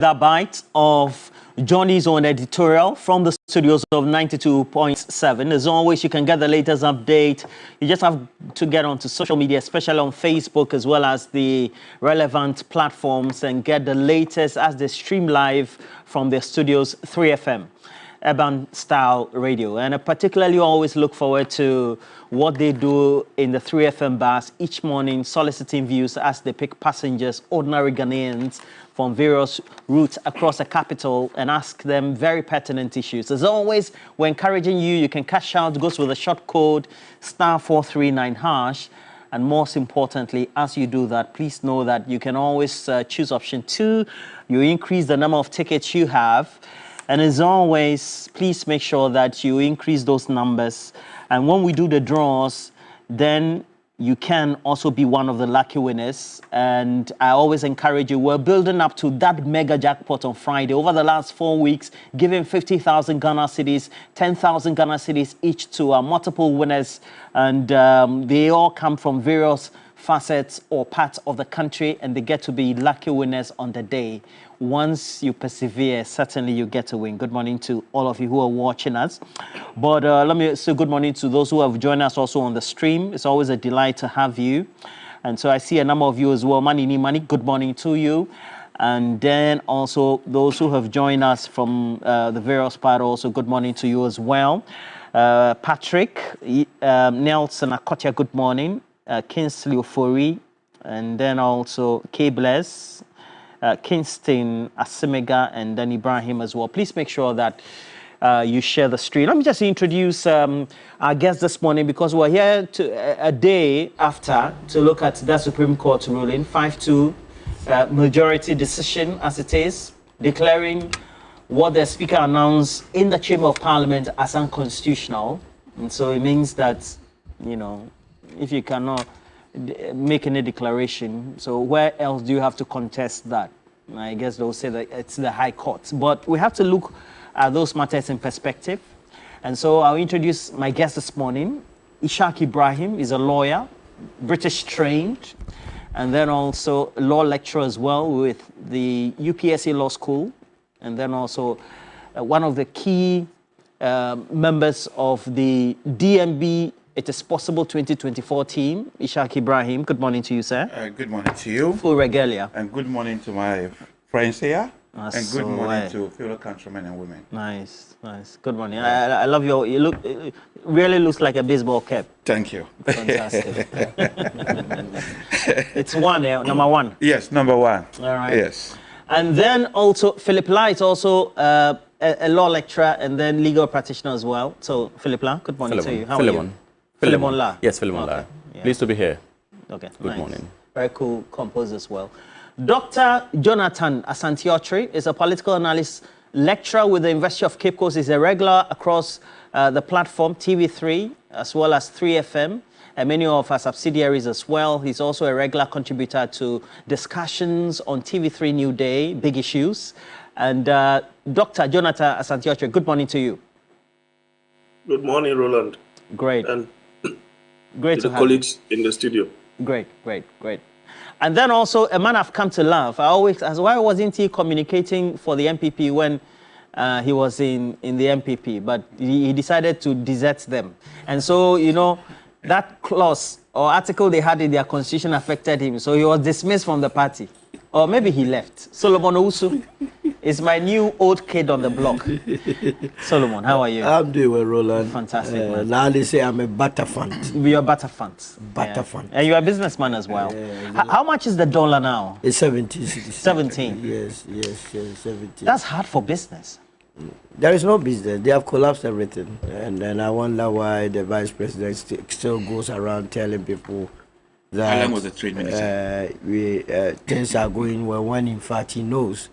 That bite of Johnny's own editorial from the studios of 92.7. As always, you can get the latest update. You just have to get onto social media, especially on Facebook, as well as the relevant platforms, and get the latest as they stream live from their studios, 3FM. Urban style radio, and I particularly always look forward to what they do in the 3FM bars each morning, soliciting views as they pick passengers, ordinary Ghanaians from various routes across the capital, and ask them very pertinent issues. As always, we're encouraging you. You can cash out, goes with a short code *439#. And most importantly, as you do that, please know that you can always choose option 2. You increase the number of tickets you have. And as always, please make sure that you increase those numbers. And when we do the draws, then you can also be one of the lucky winners. And I always encourage you, we're building up to that mega jackpot on Friday. Over the last 4 weeks, giving 50,000 Ghana cedis, 10,000 Ghana cedis each to our multiple winners. And they all come from various facets or parts of the country, and they get to be lucky winners on the day. Once you persevere, certainly you get to win. Good morning to all of you who are watching us. But let me say good morning to those who have joined us also on the stream. It's always a delight to have you. And so I see a number of you as well. Mani Mani, good morning to you. And then also those who have joined us from the various parts, also good morning to you as well. Patrick, Nelson Akotia, good morning. Kinsley Ofori, and then also K-Bless, Kingston Asimega, and then Ibrahim as well. Please make sure that you share the stream. Let me just introduce our guest this morning, because we're here a day after to look at the Supreme Court ruling, 5-2 majority decision as it is, declaring what the Speaker announced in the Chamber of Parliament as unconstitutional. And so it means that, you know, if you cannot make any declaration, so where else do you have to contest that? I guess they'll say that it's the High Court. But we have to look at those matters in perspective. And so I'll introduce my guest this morning. Ishaq Ibrahim is a lawyer, British trained, and then also a law lecturer as well with the UPSC Law School, and then also one of the key members of the DMB It Is Possible 2024 team. Ishaq Ibrahim, good morning to you, sir. Good morning to you. Full regalia. And good morning to my friends here. That's and good so morning right. to fellow countrymen and women. Nice, nice. Good morning. I love your, you look, it really looks like a baseball cap. Thank you. Fantastic. It's one, number one. Yes, number one. All right. Yes. And then also, Philip La is also a law lecturer and then legal practitioner as well. So, Philip La, good morning to you. How are you? Philemon La. Yes, Philemon La. Yeah. Pleased to be here. Okay. Good morning. Very cool composer as well. Dr. Jonathan Asante-Okyere is a political analyst lecturer with the University of Cape Coast. He's a regular across the platform TV3 as well as 3FM and many of our subsidiaries as well. He's also a regular contributor to discussions on TV3 New Day, Big Issues. And Dr. Jonathan Asante-Okyere, good morning to you. Good morning, Roland. Great. And great to the have colleagues in the studio. Great, great, great. And then also a man I've come to love. I always ask, why wasn't he communicating for the MPP when he was in the MPP? But he decided to desert them. And so, you know, that clause or article they had in their constitution affected him. So he was dismissed from the party. Or maybe he left. Solomon Owusu is my new old kid on the block. Solomon, how are you? I'm doing well, Roland. Fantastic, man. Now they say I'm a butterfant. You're a butterfant. Butterfant. Yeah. And you're a businessman as well. How much is the dollar now? It's 17. 17? Yes, 17. That's hard for business. There is no business. They have collapsed everything. And I wonder why the vice president still goes around telling people that Alan was the trade minister. Things are going well when in fact he knows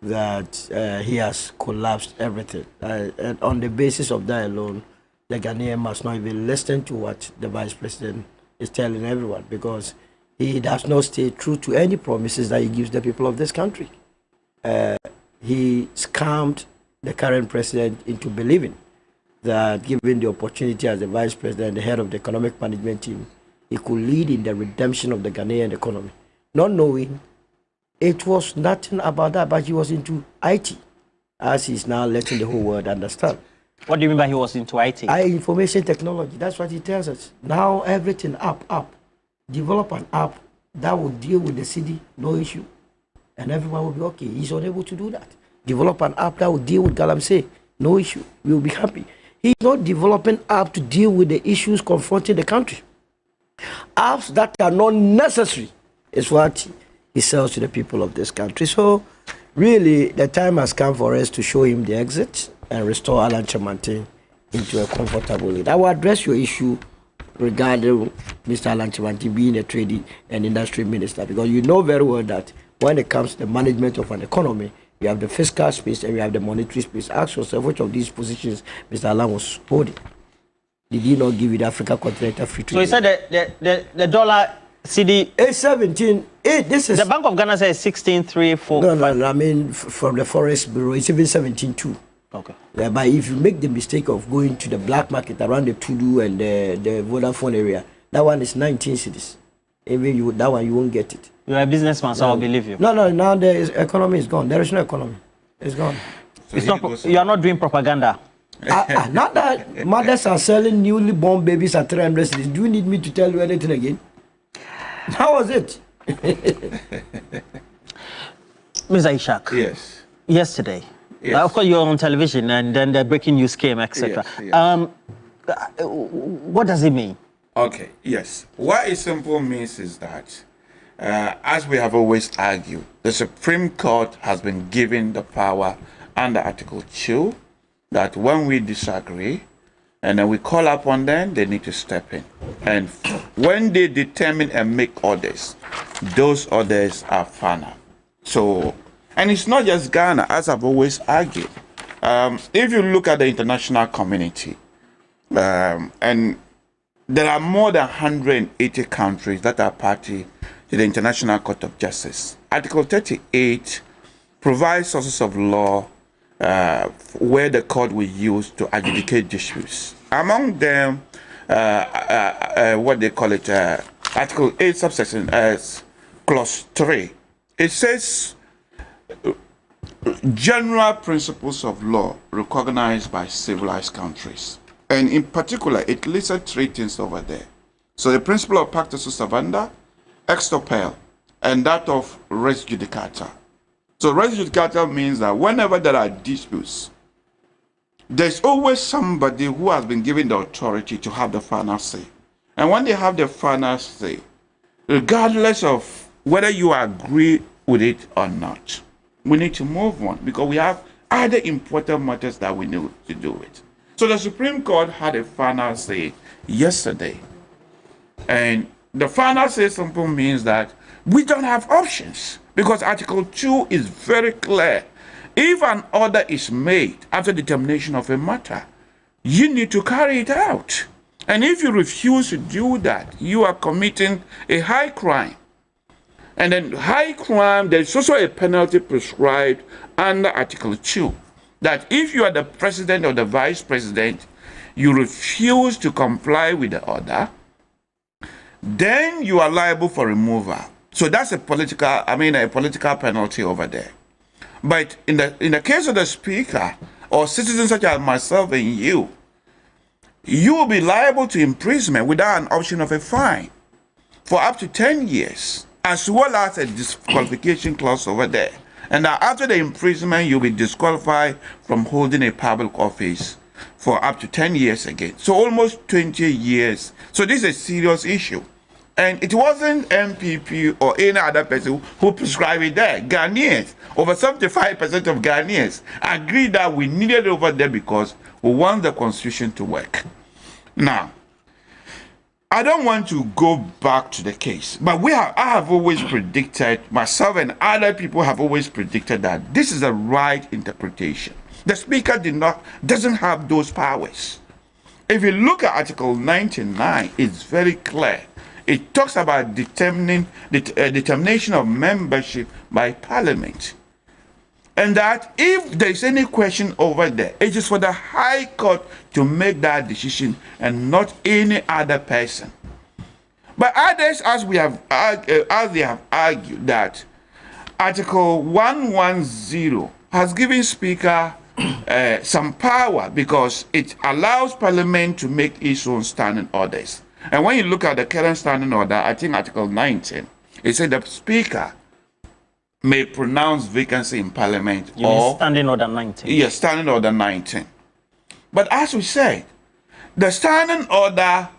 that he has collapsed everything. And on the basis of that alone, the Ghanaian must not even listen to what the vice president is telling everyone, because he does not stay true to any promises that he gives the people of this country. He scammed the current president into believing that given the opportunity as the vice president, the head of the economic management team, he could lead in the redemption of the Ghanaian economy, not knowing it was nothing about that, but he was into IT, as he's now letting the whole world understand. What do you mean by he was into IT? Information technology, that's what he tells us. Now everything up. Develop an app that will deal with the city, no issue. And everyone will be okay. He's unable to do that. Develop an app that will deal with Galamsey, no issue. We will be happy. He's not developing app to deal with the issues confronting the country. Apps that are not necessary is what he sells to the people of this country. So really, the time has come for us to show him the exit and restore Alan Chimantin into a comfortable lead. I will address your issue regarding Mr. Alan Chimantin being a trade and industry minister, because you know very well that when it comes to the management of an economy, you have the fiscal space and you have the monetary space. Ask yourself which of these positions Mr. Alan was holding. Did he not give you the Africa Continental Free Trade? So he said the dollar CD... 817. This is... The Bank of Ghana says 16.345. No, I mean, from the Forest Bureau, it's even 17.2. Okay. Yeah, but if you make the mistake of going to the black market around the Tudu and the Vodafone area, that one is 19 cities. Even you, that one you won't get it. You're a businessman, so I'll believe you. No, now the economy is gone. There is no economy. It's gone. So It's not, you are not doing propaganda. Not that mothers are selling newly born babies at 300 cities. Do you need me to tell you anything again? How was it? Mr. Ishak. Yes. Yesterday. Yes. Of course, you were on television and then the breaking news came, etc. Yes. What does it mean? Okay, yes. What it simply means is that, as we have always argued, the Supreme Court has been given the power under Article 2 that when we disagree and then we call upon them, they need to step in. And when they determine and make orders, those orders are final. So, and it's not just Ghana, as I've always argued. If you look at the international community, and there are more than 180 countries that are party to the International Court of Justice. Article 38 provides sources of law where the court will use to adjudicate disputes. Among them, what they call it, Article 8, subsection Clause 3. It says general principles of law recognized by civilized countries. And in particular, it listed 3 things over there. So the principle of pacta sunt servanda, extopel, and that of res judicata. So res judicata means that whenever there are disputes, there's always somebody who has been given the authority to have the final say. And when they have the final say, regardless of whether you agree with it or not, we need to move on because we have other important matters that we need to do with. So the Supreme Court had a final say yesterday. And the final say simply means that we don't have options because Article 2 is very clear. If an order is made after determination of a matter, you need to carry it out. And if you refuse to do that, you are committing a high crime. And then high crime, there's also a penalty prescribed under Article 2. That if you are the president or the vice president, you refuse to comply with the order, then you are liable for removal. So that's a political penalty over there. But in the case of the speaker or citizens such as myself and you will be liable to imprisonment without an option of a fine for up to 10 years, as well as a disqualification clause over there. And after the imprisonment, you'll be disqualified from holding a public office for up to 10 years again. So almost 20 years. So this is a serious issue. And it wasn't MPP or any other person who prescribed it there. Ghanaians, over 75% of Ghanaians agreed that we needed it over there because we want the constitution to work. Now, I don't want to go back to the case, but I have always predicted, myself and other people have always predicted that this is the right interpretation. The speaker doesn't have those powers. If you look at Article 99, it's very clear. It talks about determination of membership by Parliament. And that if there's any question over there, it is for the High Court to make that decision and not any other person. But others, as they have argued, that Article 110 has given Speaker some power because it allows Parliament to make its own standing orders. And when you look at the current standing order, I think Article 19, it said the Speaker may pronounce vacancy in Parliament. You mean standing order 19? Yes, standing order 19. But as we said, the standing order,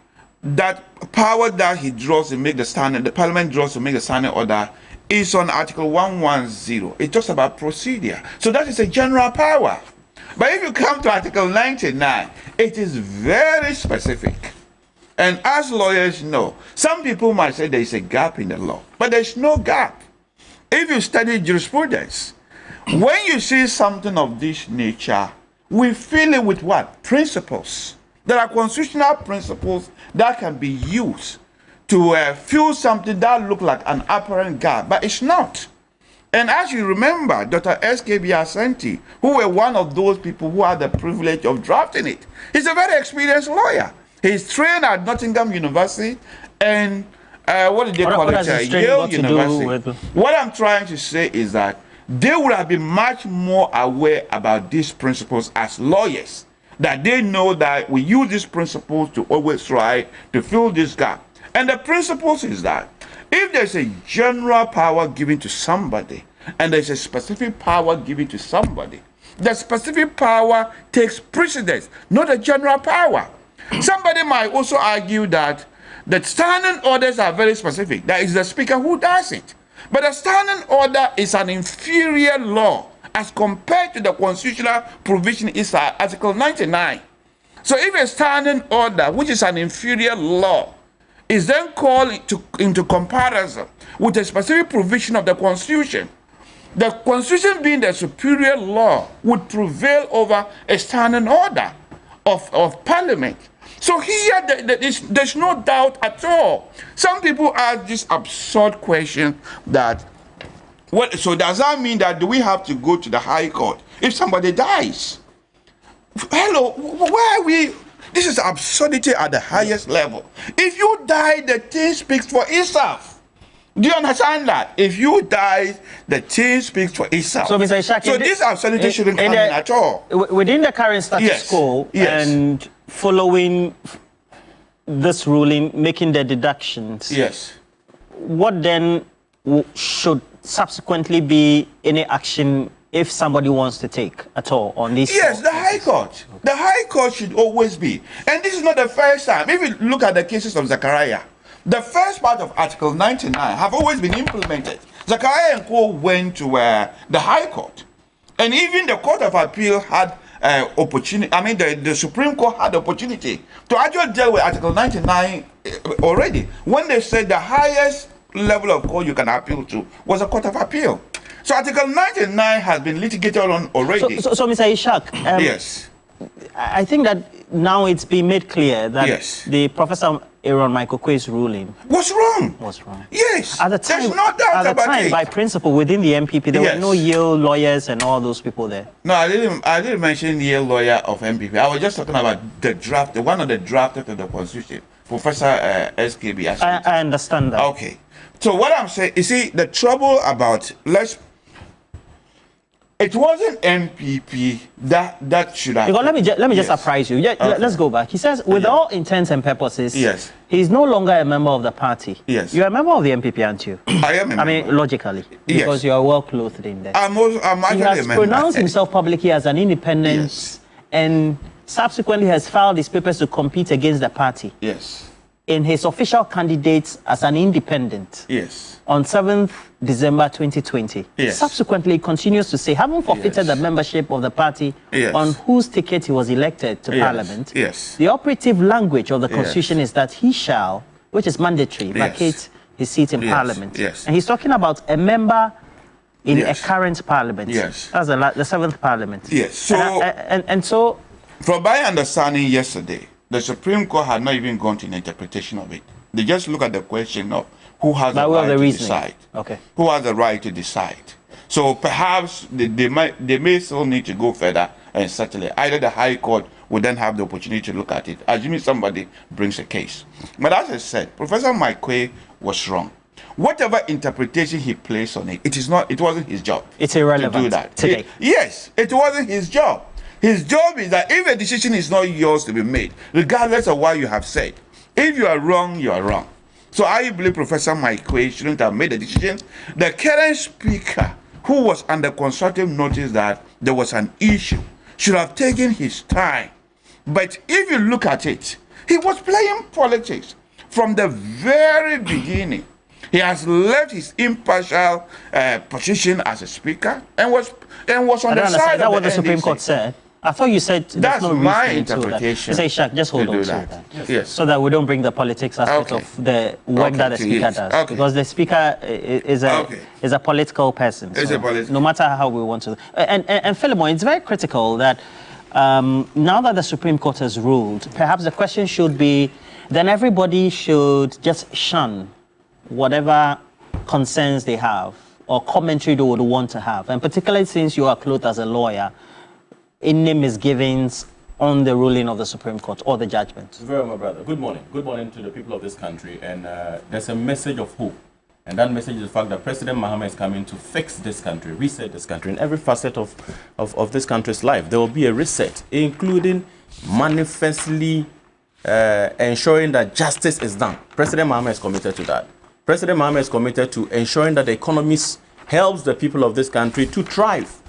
that power that he draws to make the Parliament draws to make the standing order is on Article 110. It talks about procedure. So that is a general power. But if you come to Article 99, it is very specific. And as lawyers know, some people might say there is a gap in the law, but there's no gap. If you study jurisprudence, when you see something of this nature, we fill it with what? Principles. There are constitutional principles that can be used to fill something that looks like an apparent gap, but it's not. And as you remember, Dr. S.K.B. Asante, who were one of those people who had the privilege of drafting it, he's a very experienced lawyer. He's trained at Nottingham University and what did they call it? Yale University. What I'm trying to say is that they would have been much more aware about these principles as lawyers, that they know that we use these principles to always try to fill this gap. And the principles is that if there's a general power given to somebody and there's a specific power given to somebody, the specific power takes precedence, not a general power. Somebody might also argue that the standing orders are very specific. That is the Speaker who does it. But the standing order is an inferior law as compared to the constitutional provision is Article 99. So if a standing order, which is an inferior law, is then called into comparison with a specific provision of the Constitution, the Constitution being the superior law would prevail over a standing order of Parliament. So here, there's no doubt at all. Some people ask this absurd question that, so does that mean that do we have to go to the High Court if somebody dies? Hello, why are we? This is absurdity at the highest level. If you die, the thing speaks for itself. Do you understand that? If you die, the thing speaks for itself. So, Mr. Ishak, so this absurdity shouldn't come in at all. Within the current status quo and following this ruling, making the deductions, what then should subsequently be any action if somebody wants to take at all on this? Yes, the High Court. The High Court should always be. And this is not the first time. If you look at the cases of Zachariah, the first part of Article 99 have always been implemented. Zachariah and Co. went to the High Court. And even the Court of Appeal had opportunity, the Supreme Court had the opportunity to actually deal with Article 99 already. When they said the highest level of court you can appeal to was a Court of Appeal. So Article 99 has been litigated on already. So Mr. Ishak, yes. I think that now it's been made clear that the Professor Aaron Michael Quay's ruling was wrong. Yes. At the time, there's no doubt about it. By principle, within the MPP, there were no Yale lawyers and all those people there. No, I didn't mention the Yale lawyer of MPP. I was just talking about the draft, one of the drafters of the Constitution, Professor S.K.B. I understand that. Okay. So what I'm saying, you see, the trouble about it wasn't MPP that should have. Because let me just surprise you. Let's go back. He says, with all intents and purposes, he's no longer a member of the party. Yes. You're a member of the MPP, aren't you? I am a member. I mean, logically, because you are well clothed in there. I'm actually he has pronounced himself publicly as an independent, and subsequently has filed his papers to compete against the party. Yes. In his official candidates as an independent. Yes. On 7th December 2020. Yes. Subsequently, continues to say, having forfeited the membership of the party on whose ticket he was elected to Parliament, the operative language of the Constitution is that he shall, which is mandatory, vacate his seat in Parliament. And he's talking about a member in a current Parliament. That's the 7th Parliament. So, and so, from my understanding yesterday, the Supreme Court had not even gone to an interpretation of it. They just look at the question of who has the right to decide. Who has the right to decide. So perhaps they may still need to go further and settle it. Either the High Court will then have the opportunity to look at it, assuming somebody brings a case. But as I said, Professor Mike Quay was wrong. whatever interpretation he placed on it, it wasn't his job. It's irrelevant to do that today. Yes, it wasn't his job. His job is that if a decision is not yours to be made, regardless of what you have said, if you are wrong, you are wrong. So I believe Professor Mike Quay shouldn't have made a decision. The current speaker, who was under constructive notice that there was an issue, should have taken his time. But if you look at it, he was playing politics from the very beginning. He has left his impartial position as a speaker and was on the side of that what the NDC. Supreme Court said? I thought you said That's no my reason to interpretation. that. Say, Shaq, just hold on to that. that. Yes. So that we don't bring the politics aspect of the work that the speaker does. Okay. Because the speaker is a political person. It's a political. No matter how we want to. And Philemon, it's very critical that now that the Supreme Court has ruled, perhaps the question should be, then everybody should just shun whatever concerns they have or commentary they would want to have. And particularly since you are clothed as a lawyer, any misgivings on the ruling of the Supreme Court or the judgment? Very well, my brother. Good morning. Good morning to the people of this country. And there's a message of hope. And that message is the fact that President Mahama is coming to fix this country, reset this country in every facet of this country's life. There will be a reset, including manifestly ensuring that justice is done. President Mahama is committed to that. President Mahama is committed to ensuring that the economy helps the people of this country to thrive.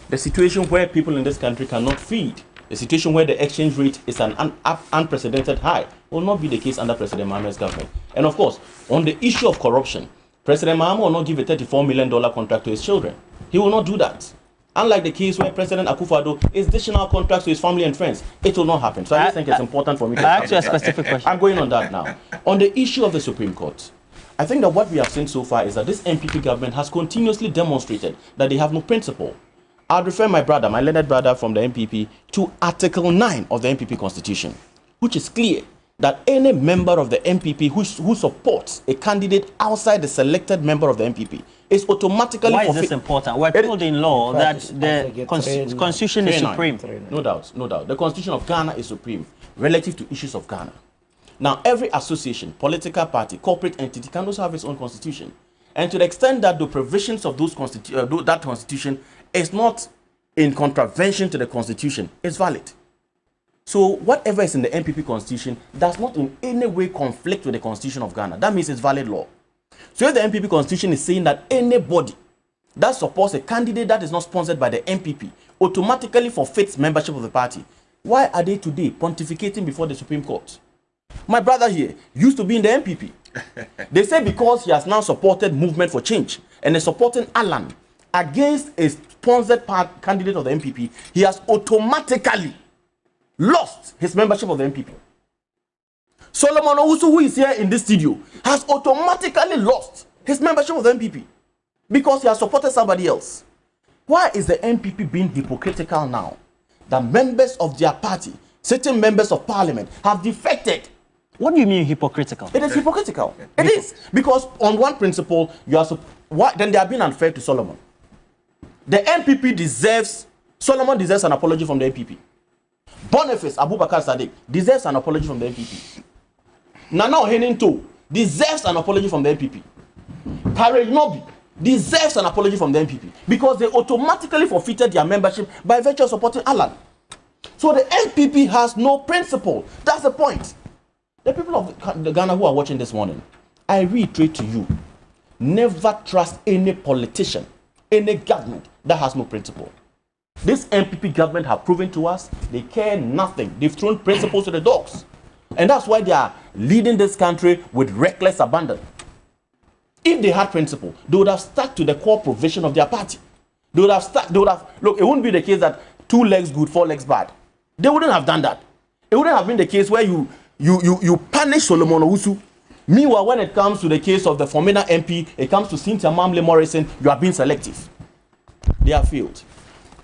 The situation where people in this country cannot feed, the situation where the exchange rate is an unprecedented high, will not be the case under President Mahama's government. And of course, on the issue of corruption, President Mahama will not give a $34 million contract to his children. He will not do that. Unlike the case where President Akufo-Addo is dishing out contracts to his family and friends, it will not happen. So I just think it's important for me to ask you a specific question. I'm going on that now. On the issue of the Supreme Court, I think that what we have seen so far is that this MPP government has continuously demonstrated that they have no principle. I'll refer my learned brother from the MPP, to Article 9 of the MPP Constitution, which is clear that any member of the MPP who supports a candidate outside the selected member of the MPP is automatically... Why is this important? We're told in law that the Constitution is supreme. No doubt, no doubt. The Constitution of Ghana is supreme relative to issues of Ghana. Now, every association, political party, corporate entity can also have its own constitution. And to the extent that the provisions of that constitution is not in contravention to the constitution, it's valid. So whatever is in the MPP constitution does not in any way conflict with the constitution of Ghana. That means it's valid law. So if the MPP constitution is saying that anybody that supports a candidate that is not sponsored by the MPP automatically forfeits membership of the party, why are they today pontificating before the Supreme Court? My brother here used to be in the MPP. They say because he has now supported Movement for Change and is supporting Alan against a sponsored candidate of the MPP, he has automatically lost his membership of the MPP. Solomon Owusu, who is here in this studio, has automatically lost his membership of the MPP because he has supported somebody else. Why is the MPP being hypocritical now that members of their party, certain members of parliament, have defected? What do you mean hypocritical? It is hypocritical. It is. Because on one principle, then they are being unfair to Solomon. The MPP Solomon deserves an apology from the MPP. Boniface Abubakar Sadiq deserves an apology from the MPP. Nana Oheninto deserves an apology from the MPP. Courage Nobi deserves an apology from the MPP because they automatically forfeited their membership by virtue of supporting Alan. So the MPP has no principle. That's the point. The people of Ghana who are watching this morning, I reiterate to you, never trust any politician, any government that has no principle. This MPP government have proven to us they care nothing. They've thrown principles to the dogs. And that's why they are leading this country with reckless abandon. If they had principle, they would have stuck to the core provision of their party. Look, it wouldn't be the case that 2 legs good, 4 legs bad. They wouldn't have done that. It wouldn't have been the case where you punish Solomon Owusu. Meanwhile, when it comes to the case of the Formina MP, it comes to Cynthia Mamle Morrison, you are being selective. They have failed.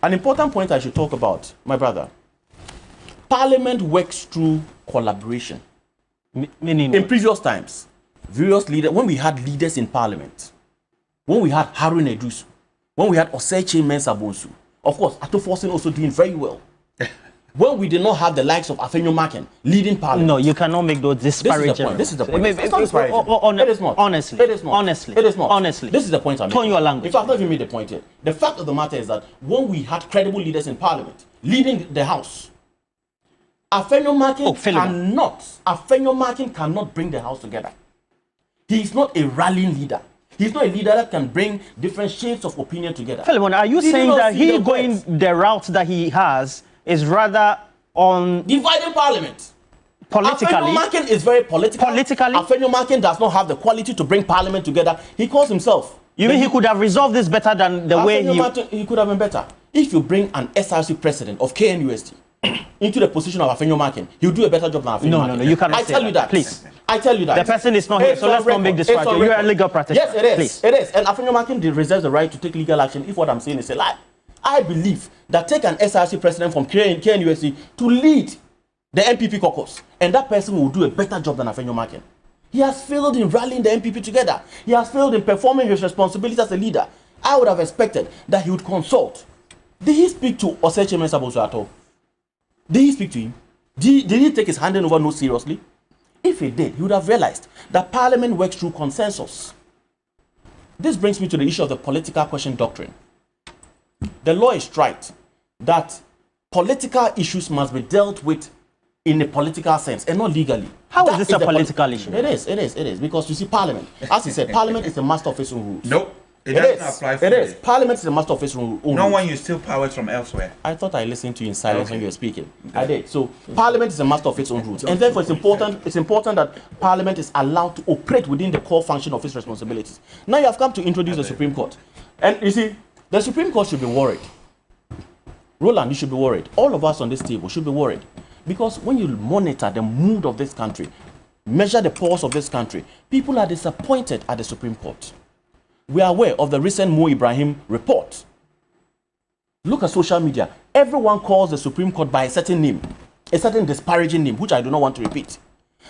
An important point I should talk about, my brother. Parliament works through collaboration. Meaning in previous times, various leaders, when we had leaders in Parliament, when we had Harun Edusu, when we had Osechi Mensah Bonsu, of course, Ato Forsen also doing very well. when we did not have the likes of Afenyo Maken leading parliament. No, you cannot make those disparaging. This is the point. It's not disparaging. It is not. Honestly. It is not. Honestly. It is not. Honestly. This is the point I'm making. Turn your language. In fact, I've not even made the point yet. The fact of the matter is that when we had credible leaders in parliament leading the house, Afenyo Maken cannot bring the house together. He is not a rallying leader. He's not a leader that can bring different shades of opinion together. Philemon, are you saying that he going the route that he has is rather on dividing parliament? Politically? Afenyo Maken is very political. Politically? Afenyo Maken does not have the quality to bring parliament together. He calls himself. You mean he could have resolved this better than the way he could have been better. If you bring an SRC president of KNUST into the position of Afenyo Maken, he'll do a better job than Afenyo Maken. No, you cannot I tell you that. Please. I tell you that. The person is not here, so let's not make this right. You're a legal practitioner. Yes, it is. Please. It is. And Afenyo Maken reserves the right to take legal action if what I'm saying is a lie. I believe that take an SRC president from KNUST to lead the MPP caucus, and that person will do a better job than Afenyo Maken. He has failed in rallying the MPP together. He has failed in performing his responsibilities as a leader. I would have expected that he would consult. Did he speak to Oseche Mensaboso at all? Did he speak to him? Did he take his handing over note seriously? If he did, he would have realized that Parliament works through consensus. This brings me to the issue of the political question doctrine. The law is right that political issues must be dealt with in a political sense and not legally. How is this a political issue? It is. Because you see, Parliament, as he said, Parliament is the master of its own rules. Nope. It doesn't apply for it. It is. Parliament is the master of its own rules. No one you steal powers from elsewhere. I thought I listened to you in silence when you were speaking. Okay. I did. So Parliament is the master of its own rules. And therefore it's important that Parliament is allowed to operate within the core function of its responsibilities. Now you have come to introduce the Supreme Court. And you see, the Supreme Court should be worried. Roland, you should be worried. All of us on this table should be worried. Because when you monitor the mood of this country, measure the pulse of this country, people are disappointed at the Supreme Court. We are aware of the recent Mo Ibrahim report. Look at social media. Everyone calls the Supreme Court by a certain name, a certain disparaging name, which I do not want to repeat.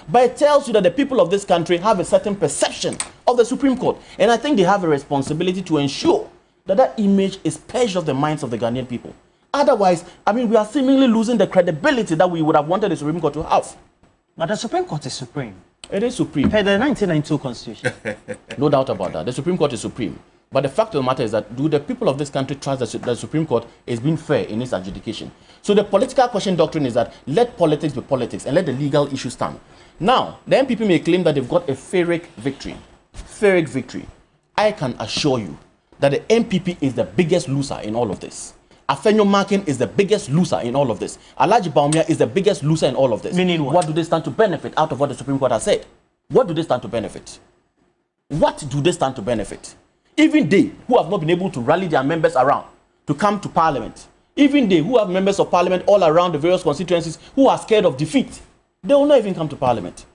But it tells you that the people of this country have a certain perception of the Supreme Court. And I think they have a responsibility to ensure that that image is purged of the minds of the Ghanaian people. Otherwise, we are seemingly losing the credibility that we would have wanted the Supreme Court to have. But the Supreme Court is supreme. It is supreme. Per the 1992 Constitution. No doubt about that. The Supreme Court is supreme. But the fact of the matter is that do the people of this country trust that the Supreme Court is being fair in its adjudication? So the political question doctrine is that let politics be politics and let the legal issue stand. Now, the MPP may claim that they've got a Pyrrhic victory. Pyrrhic victory. I can assure you that the MPP is the biggest loser in all of this. Afenyo Maken is the biggest loser in all of this. Alhaji Bawumia is the biggest loser in all of this. Meaning what? What do they stand to benefit out of what the Supreme Court has said? What do they stand to benefit? What do they stand to benefit? Even they who have not been able to rally their members around to come to Parliament, even they who have members of Parliament all around the various constituencies who are scared of defeat, they will not even come to Parliament.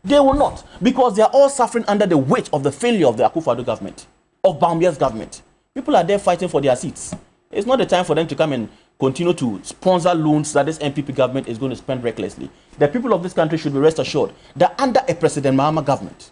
They will not, because they are all suffering under the weight of the failure of the Akufo-Addo government, of Bawumia's government. People are there fighting for their seats. It's not the time for them to come and continue to sponsor loans that this MPP government is going to spend recklessly. The people of this country should be rest assured that under a President Mahama government,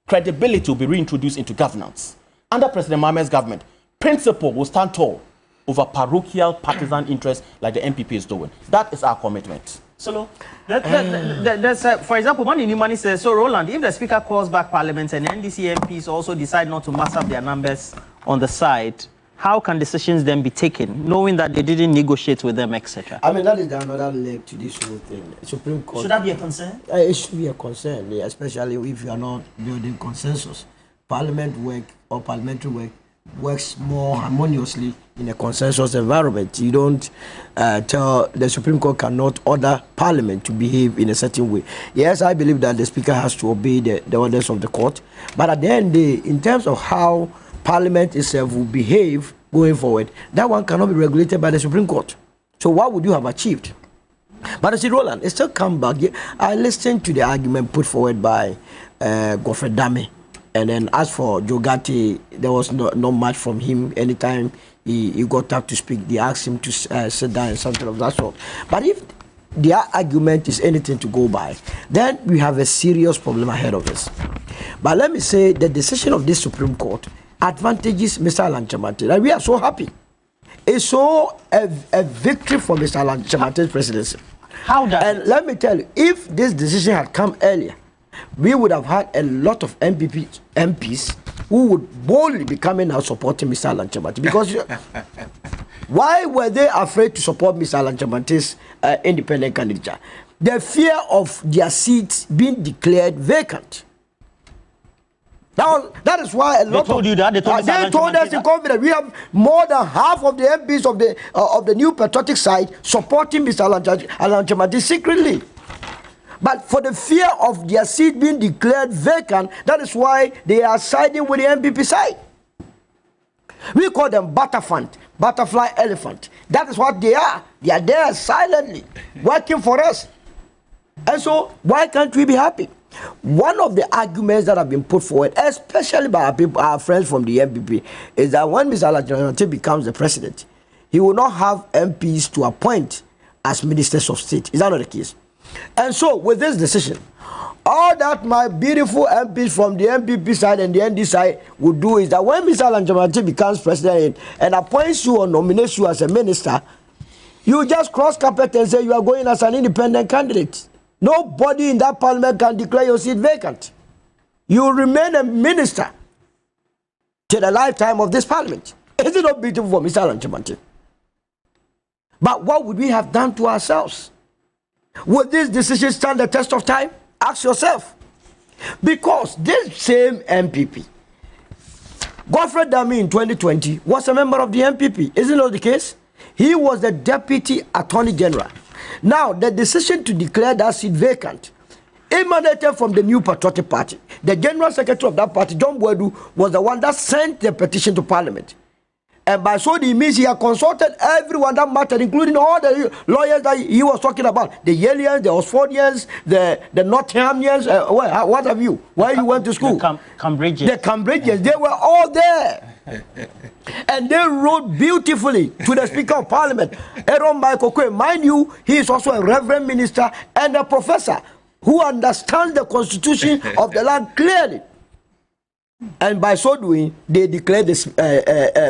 credibility will be reintroduced into governance. Under President Mahama's government, principle will stand tall over parochial partisan interests like the MPP is doing. That is our commitment. So, for example, Mani Nimani says, so Roland, if the Speaker calls back Parliament and NDC MPs also decide not to mass up their numbers on the side, how can decisions then be taken, knowing that they didn't negotiate with them, etc.? That is another leg to this whole thing. Supreme Court. Should that be a concern? It should be a concern, especially if you are not building consensus. Parliament work or parliamentary work works more harmoniously in a consensus environment. You don't tell the Supreme Court cannot order Parliament to behave in a certain way. Yes, I believe that the Speaker has to obey the orders of the court. But at the end of the day, in terms of how Parliament itself will behave going forward, that one cannot be regulated by the Supreme Court. So what would you have achieved? But you see, Roland, it still come back. I listened to the argument put forward by Godfrey Dame. And then as for Jogati, there was not much from him. Anytime he got up to speak, they asked him to sit down and something of that sort. But if their argument is anything to go by, then we have a serious problem ahead of us. But let me say the decision of this Supreme Court advantages Mr. Alan Chamante. And we are so happy. is so a victory for Mr. Alan Chamante's presidency. How does And let me tell you, if this decision had come earlier, we would have had a lot of MPs who would boldly be coming out supporting Mr. Alan Chamante. Because why were they afraid to support Mr. Alan Chamante's independent candidature? The fear of their seats being declared vacant. Now, that is why a lot told you that? They told us in confidence. We have more than half of the MPs of the new patriotic side supporting Mr. Alan Chamante secretly. But for the fear of their seat being declared vacant, that is why they are siding with the MPP side. We call them butterfly elephant. That is what they are. They are there silently, working for us. And so, why can't we be happy? One of the arguments that have been put forward, especially by our friends from the MPP, is that when Mr. Alan Chamante becomes the president, he will not have MPs to appoint as ministers of state. Is that not the case? And so, with this decision, all that my beautiful MPs from the MPP side and the ND side would do is that when Mr. Alan Chamante becomes president and appoints you or nominates you as a minister, you just cross carpet and say you are going as an independent candidate. Nobody in that parliament can declare your seat vacant. You remain a minister till the lifetime of this parliament. Is it not beautiful for Mr. Alan Chamante? But what would we have done to ourselves? Would this decision stand the test of time? Ask yourself. Because this same MPP, Godfrey Dami in 2020, was a member of the MPP. Isn't that the case? He was the Deputy Attorney General. Now, the decision to declare that seat vacant emanated from the New Patriotic Party. The General Secretary of that party, John Boadu, was the one that sent the petition to Parliament. And by so it means he had consulted everyone that mattered, including all the lawyers that he was talking about. The Yalians, the Oxfordians, the Nottinghamians, what have you? Where you went to school? The Cambridgians. The Cambridgians, they were all there. And they wrote beautifully to the Speaker of Parliament, Aaron Michael Kwe. Mind you, he is also a reverend minister and a professor who understands the constitution of the land clearly. And by so doing, they declared this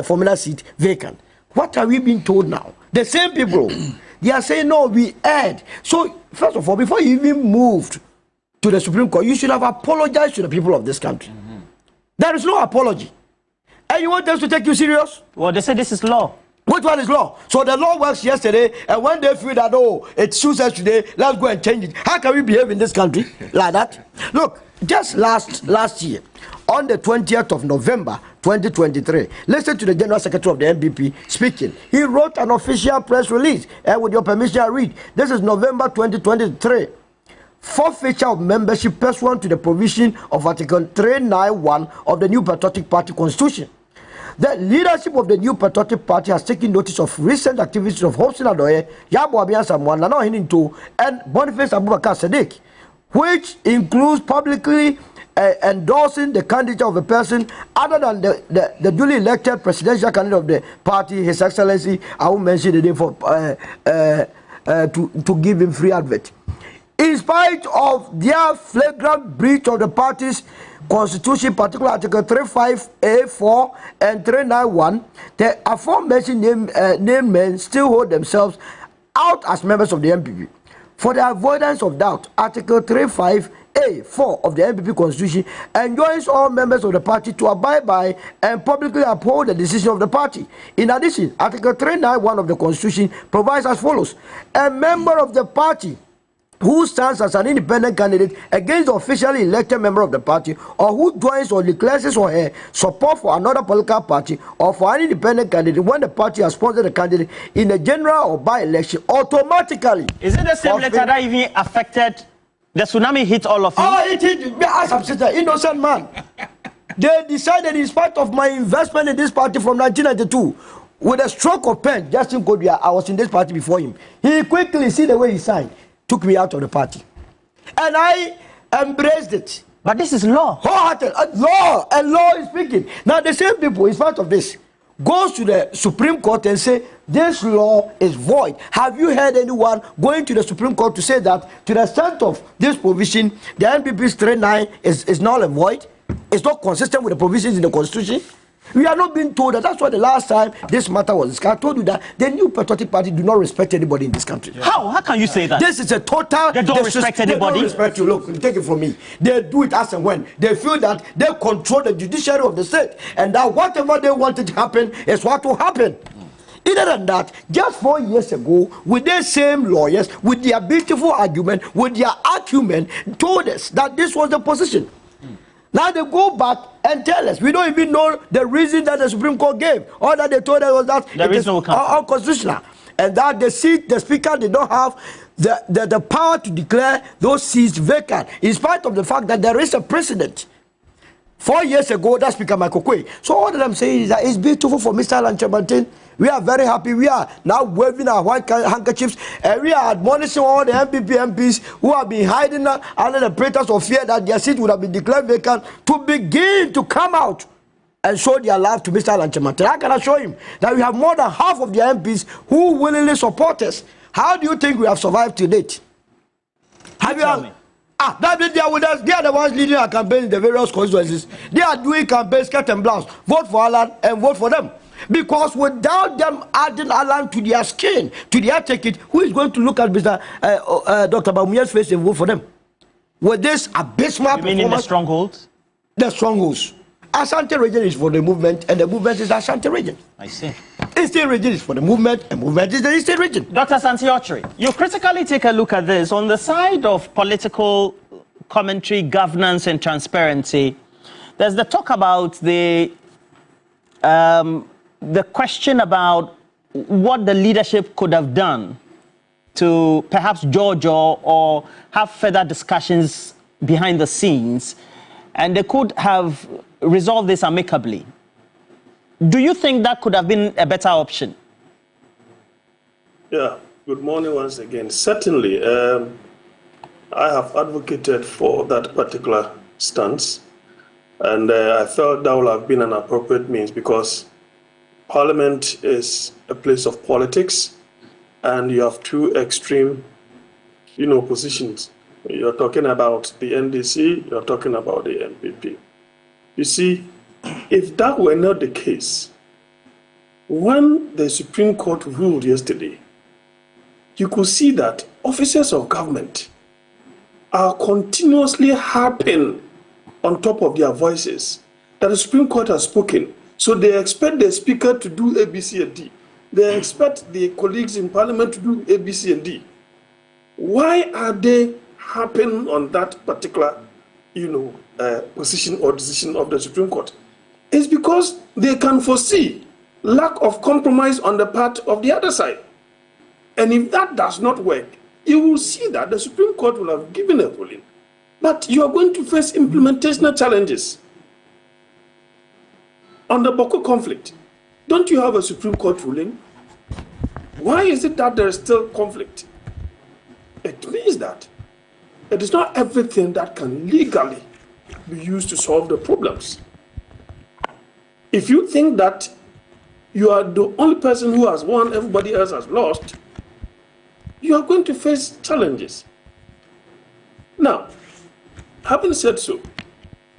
formula seat vacant. What are we being told now? The same people, they are saying, no, we erred. So, first of all, before you even moved to the Supreme Court, you should have apologized to the people of this country. There is no apology. And you want us to take you serious? Well, they say this is law. Which one is law? So the law works yesterday, and when they feel that, oh, it suits us today, let's go and change it. How can we behave in this country like that? Look, just last year, on the 20th of November 2023, listen to the General Secretary of the MPP speaking. He wrote an official press release, and with your permission, I read. This is November 2023. Forfeiture of membership pursuant to the provision of Article 391 of the New Patriotic Party Constitution. The leadership of the New Patriotic Party has taken notice of recent activities of Hossein Adoye, Yabo Abiyan Samuel, Nana Hininto, and Boniface Abubakar Sadiq, which includes publicly endorsing the candidature of a person other than the duly elected presidential candidate of the party, His Excellency. I will mention the name for to give him free advert. In spite of their flagrant breach of the party's constitution, particularly Article 35A4 and 391, the aforementioned named men still hold themselves out as members of the MPP. For the avoidance of doubt, Article 35A4 of the MPP Constitution enjoins all members of the party to abide by and publicly uphold the decision of the party. In addition, Article 391 of the Constitution provides as follows: a member of the party who stands as an independent candidate against the officially elected member of the party, or who joins or declares his or her support for another political party or for an independent candidate when the party has sponsored the candidate in a general or by-election, automatically. Is it the same letter that even affected the tsunami hit all of you? Oh, it hit me as I'm sitting, innocent man. They decided, in spite of my investment in this party from 1992, with a stroke of pen, Justin Kodria, I was in this party before him. He quickly, see the way he signed, took me out of the party. And I embraced it. But this is law. Wholehearted. Law. And law is speaking. Now, the same people, in spite of this, goes to the Supreme Court and say, this law is void. Have you heard anyone going to the Supreme Court to say that to the extent of this provision, the NPP's 3.9 is null and void? It's not consistent with the provisions in the Constitution? We are not being told that. That's why the last time this matter was discussed, I told you that the New Patriotic Party do not respect anybody in this country. Yeah. How can you say that? This is a total... They don't respect anybody? They don't respect you. Look, take it from me. They do it as and when. They feel that they control the judiciary of the state and that whatever they wanted to happen is what will happen. Other than that, just 4 years ago, with the same lawyers, with their beautiful argument, with their acumen, told us that this was the position. Now they go back and tell us. We don't even know the reason that the Supreme Court gave. All that they told us was that it is unconstitutional. And that the speaker did not have the power to declare those seats vacant, in spite of the fact that there is a precedent. 4 years ago, that Speaker Michael Quay. So all that I'm saying is that it's beautiful for Mr. Lanchemantin. We are very happy. We are now waving our white handkerchiefs, and we are admonishing all the MPs who have been hiding under the pretense of fear that their seat would have been declared vacant to begin to come out and show their love to Mr. Lanchemantin. I can assure him that we have more than half of the MPs who willingly support us. How do you think we have survived to date? Have you? That means they are with us. They are the ones leading our campaign in the various constituencies. They are doing campaigns, cat and blouse. Vote for Alan and vote for them. Because without them adding Alan to their skin, to their ticket, who is going to look at Mr. Dr. Bamuya's face and vote for them? With this abysmal performance... You mean in the strongholds? The strongholds. Ashanti region is for the movement, and the movement is Ashanti region. I see. Eastern region is for the movement, and movement is the Eastern region. Dr. Santi-Ochri, you critically take a look at this. On the side of political commentary, governance, and transparency, there's the talk about the question about what the leadership could have done to perhaps judge or have further discussions behind the scenes, and they could have resolved this amicably. Do you think that could have been a better option? Yeah, good morning once again. Certainly, I have advocated for that particular stance, and I felt that would have been an appropriate means because Parliament is a place of politics, and you have two extreme, positions. You're talking about the NDC, you're talking about the MPP. You see, if that were not the case, when the Supreme Court ruled yesterday, you could see that officers of government are continuously harping on top of their voices that the Supreme Court has spoken. So they expect the Speaker to do A, B, C, and D. They expect the colleagues in Parliament to do A, B, C, and D. Why are they harping on that particular, position or decision of the Supreme Court? It's because they can foresee lack of compromise on the part of the other side. And if that does not work, you will see that the Supreme Court will have given a ruling. But you are going to face implementational challenges. On the Boko conflict, don't you have a Supreme Court ruling? Why is it that there is still conflict? It means that it is not everything that can legally be used to solve the problems. If you think that you are the only person who has won, everybody else has lost, you are going to face challenges. Now, having said so,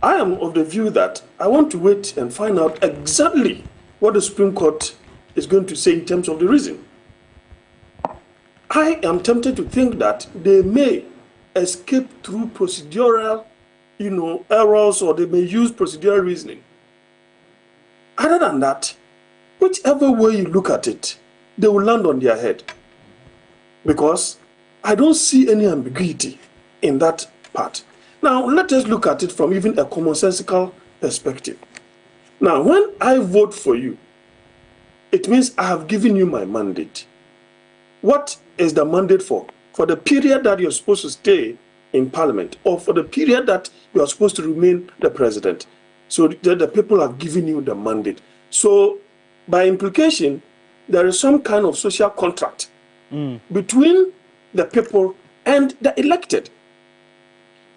I am of the view that I want to wait and find out exactly what the Supreme Court is going to say in terms of the reason. I am tempted to think that they may escape through procedural, errors, or they may use procedural reasoning. Other than that, whichever way you look at it, they will land on their head. Because I don't see any ambiguity in that part. Now, let us look at it from even a commonsensical perspective. Now, when I vote for you, it means I have given you my mandate. What is the mandate for? For the period that you're supposed to stay in Parliament, or for the period that you are supposed to remain the president. So the people have given you the mandate. So by implication, there is some kind of social contract between the people and the elected.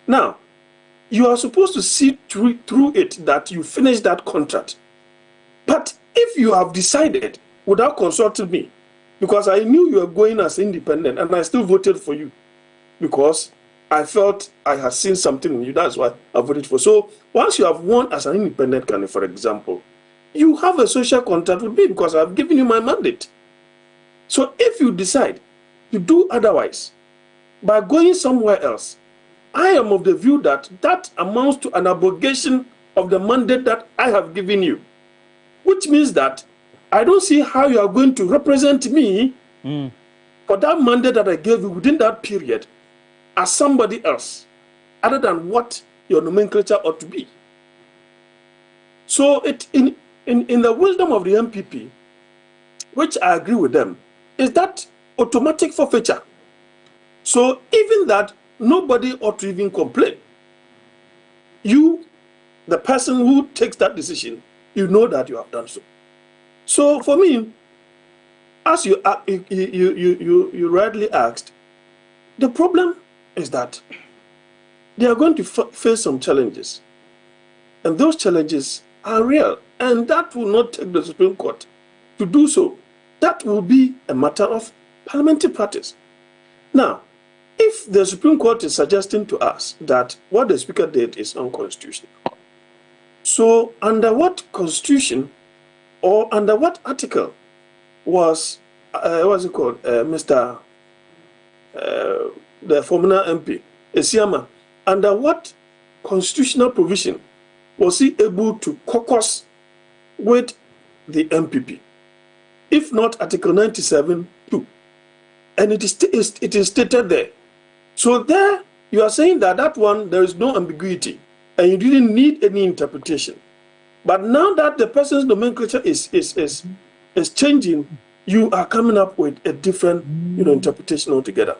Now, you are supposed to see through it that you finish that contract. But if you have decided without consulting me, because I knew you were going as independent and I still voted for you because I felt I had seen something in you, that's why I voted for. So once you have won as an independent candidate, for example, you have a social contract with me because I've given you my mandate. So if you decide to do otherwise by going somewhere else, I am of the view that that amounts to an abrogation of the mandate that I have given you, which means that I don't see how you are going to represent me for that mandate that I gave you within that period as somebody else, other than what your nomenclature ought to be. So in the wisdom of the MPP, which I agree with them, is that automatic forfeiture. So even that, nobody ought to even complain. You, the person who takes that decision, you know that you have done so. So for me, as you rightly asked, the problem is that they are going to face some challenges. And those challenges are real. And that will not take the Supreme Court to do so. That will be a matter of parliamentary practice. Now, if the Supreme Court is suggesting to us that what the Speaker did is unconstitutional, so under what constitution or under what article was, what's it called, the former MP, Esiama, under what constitutional provision was he able to caucus with the MPP? If not Article 97(2), and it is stated there. So there, you are saying that that one, there is no ambiguity, and you didn't need any interpretation. But now that the person's nomenclature is changing, you are coming up with a different interpretation altogether.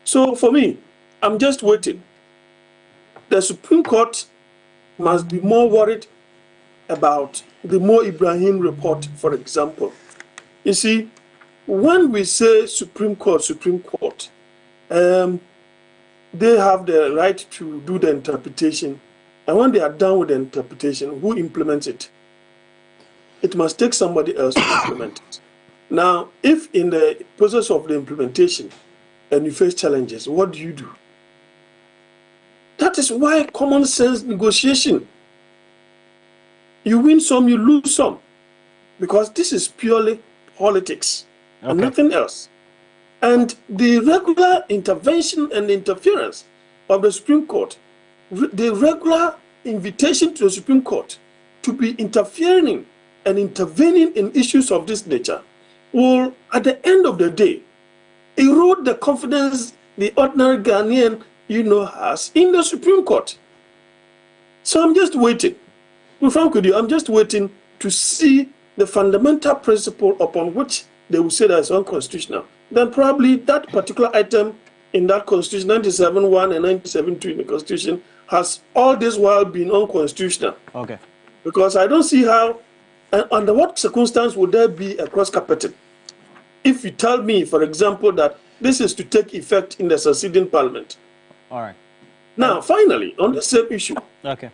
So for me, I'm just waiting. The Supreme Court must be more worried about the Mo Ibrahim report, for example. You see, when we say Supreme Court, they have the right to do the interpretation. And when they are done with the interpretation, who implements it? It must take somebody else to implement it. Now, if in the process of the implementation and you face challenges, what do you do? That is why common sense negotiation. You win some, you lose some. Because this is purely politics and nothing else. And the regular intervention and interference of the Supreme Court, the regular invitation to the Supreme Court to be interfering and intervening in issues of this nature will, at the end of the day, erode the confidence the ordinary Ghanaian, has in the Supreme Court. So I'm just waiting. To be frank with you, I'm just waiting to see the fundamental principle upon which they will say that it's unconstitutional. Then probably that particular item in that Constitution, 97(1) and 97(2) in the Constitution, has all this while been unconstitutional. Okay. Because I don't see how, and under what circumstance would there be a cross-carpeting? If you tell me, for example, that this is to take effect in the succeeding parliament. All right. Now, finally, on the same issue. Okay.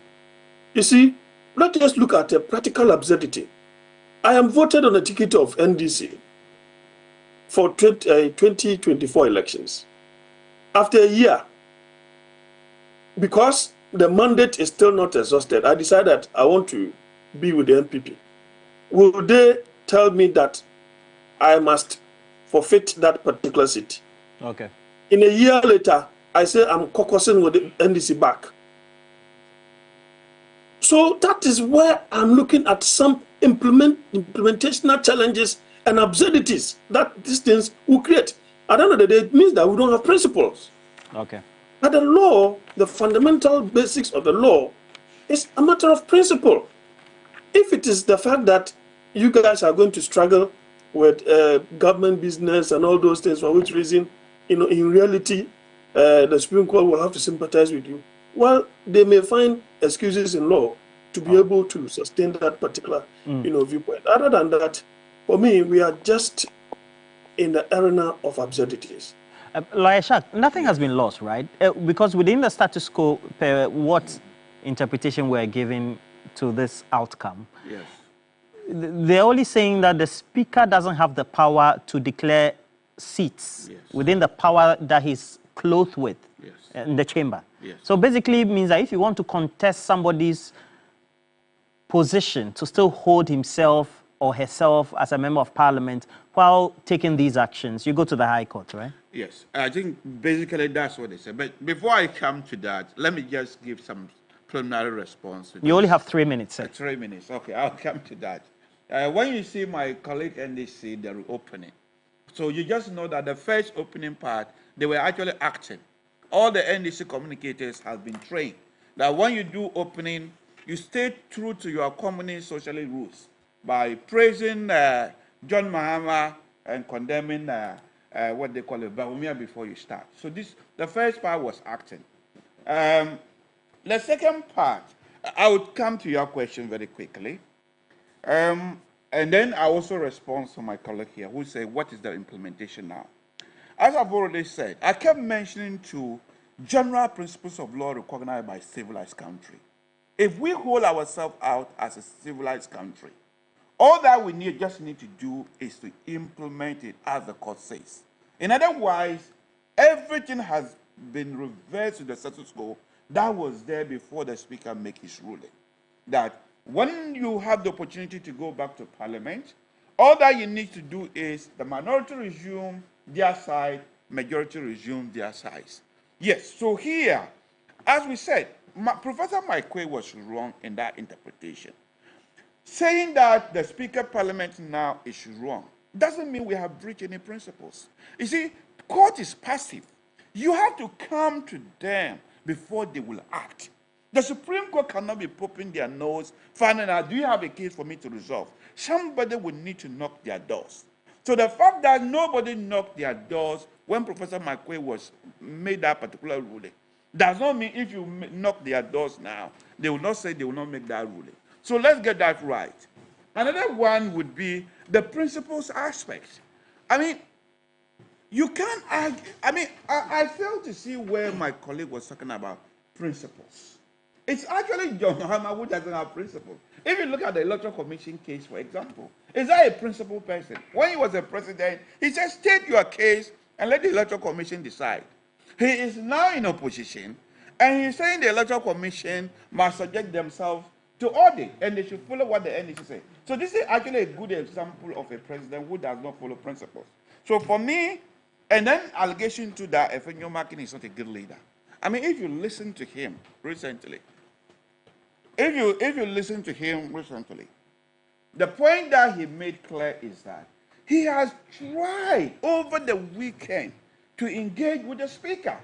You see, let's just look at a practical absurdity. I am voted on a ticket of NDC for 2024 elections. After a year, because the mandate is still not exhausted, I decided I want to be with the MPP. Will they tell me that I must forfeit that particular seat? Okay. In a year later, I say I'm caucusing with the NDC back. So that is where I'm looking at some implementational challenges and absurdities that these things will create. At the end of the day, it means that we don't have principles. Okay. But the law, the fundamental basics of the law, is a matter of principle. If it is the fact that you guys are going to struggle with government business and all those things, for which reason, in reality, the Supreme Court will have to sympathize with you. Well, they may find excuses in law to be able to sustain that particular, viewpoint. Other than that, for me, we are just in the arena of absurdities. Lawyer Shak, nothing has been lost, right? Because within the status quo, what interpretation we're giving to this outcome, yes, they're only saying that the Speaker doesn't have the power to declare seats, yes, within the power that he's clothed with, yes, in the chamber. Yes. So basically it means that if you want to contest somebody's position to still hold himself or herself as a member of parliament while taking these actions? You go to the High Court, right? Yes, I think basically that's what they said. But before I come to that, let me just give some preliminary response. You only have 3 minutes, sir. 3 minutes. Okay, I'll come to that. When you see my colleague NDC, the reopening, so you just know that the first opening part, they were actually acting. All the NDC communicators have been trained that when you do opening, you stay true to your communist socialist rules by praising John Mahama and condemning what they call a Bawumia before you start. So the first part was acting. The second part, I would come to your question very quickly. And then I also respond to my colleague here who said, what is the implementation now? As I've already said, I kept mentioning to general principles of law recognized by civilized country. If we hold ourselves out as a civilized country, all that we just need to do is to implement it as the court says. In other words, everything has been reversed to the status quo that was there before the speaker make his ruling. That when you have the opportunity to go back to parliament, all that you need to do is the minority resume their side, majority resume their sides. Yes, so here, as we said, Professor Maikwe was wrong in that interpretation. Saying that the Speaker of Parliament now is wrong doesn't mean we have breached any principles. You see, court is passive. You have to come to them before they will act. The Supreme Court cannot be popping their nose, finding out, do you have a case for me to resolve? Somebody will need to knock their doors. So the fact that nobody knocked their doors when Professor McQuay was made that particular ruling does not mean if you knock their doors now, they will not say they will not make that ruling. So let's get that right. Another one would be the principles aspect. I mean, you can't argue. I mean, I fail to see where my colleague was talking about principles. It's actually John Mahama who doesn't have principles. If you look at the Electoral Commission case, for example, is that a principled person? When he was a president, he said, state your case and let the Electoral Commission decide. He is now in opposition, and he's saying the Electoral Commission must subject themselves to audit, and they should follow what the NDC say. So this is actually a good example of a president who does not follow principles. So for me, and then allegation to that, Efenyo Makin is not a good leader. I mean, if you listen to him recently, if you listen to him recently, the point that he made clear is that he has tried over the weekend to engage with the speaker.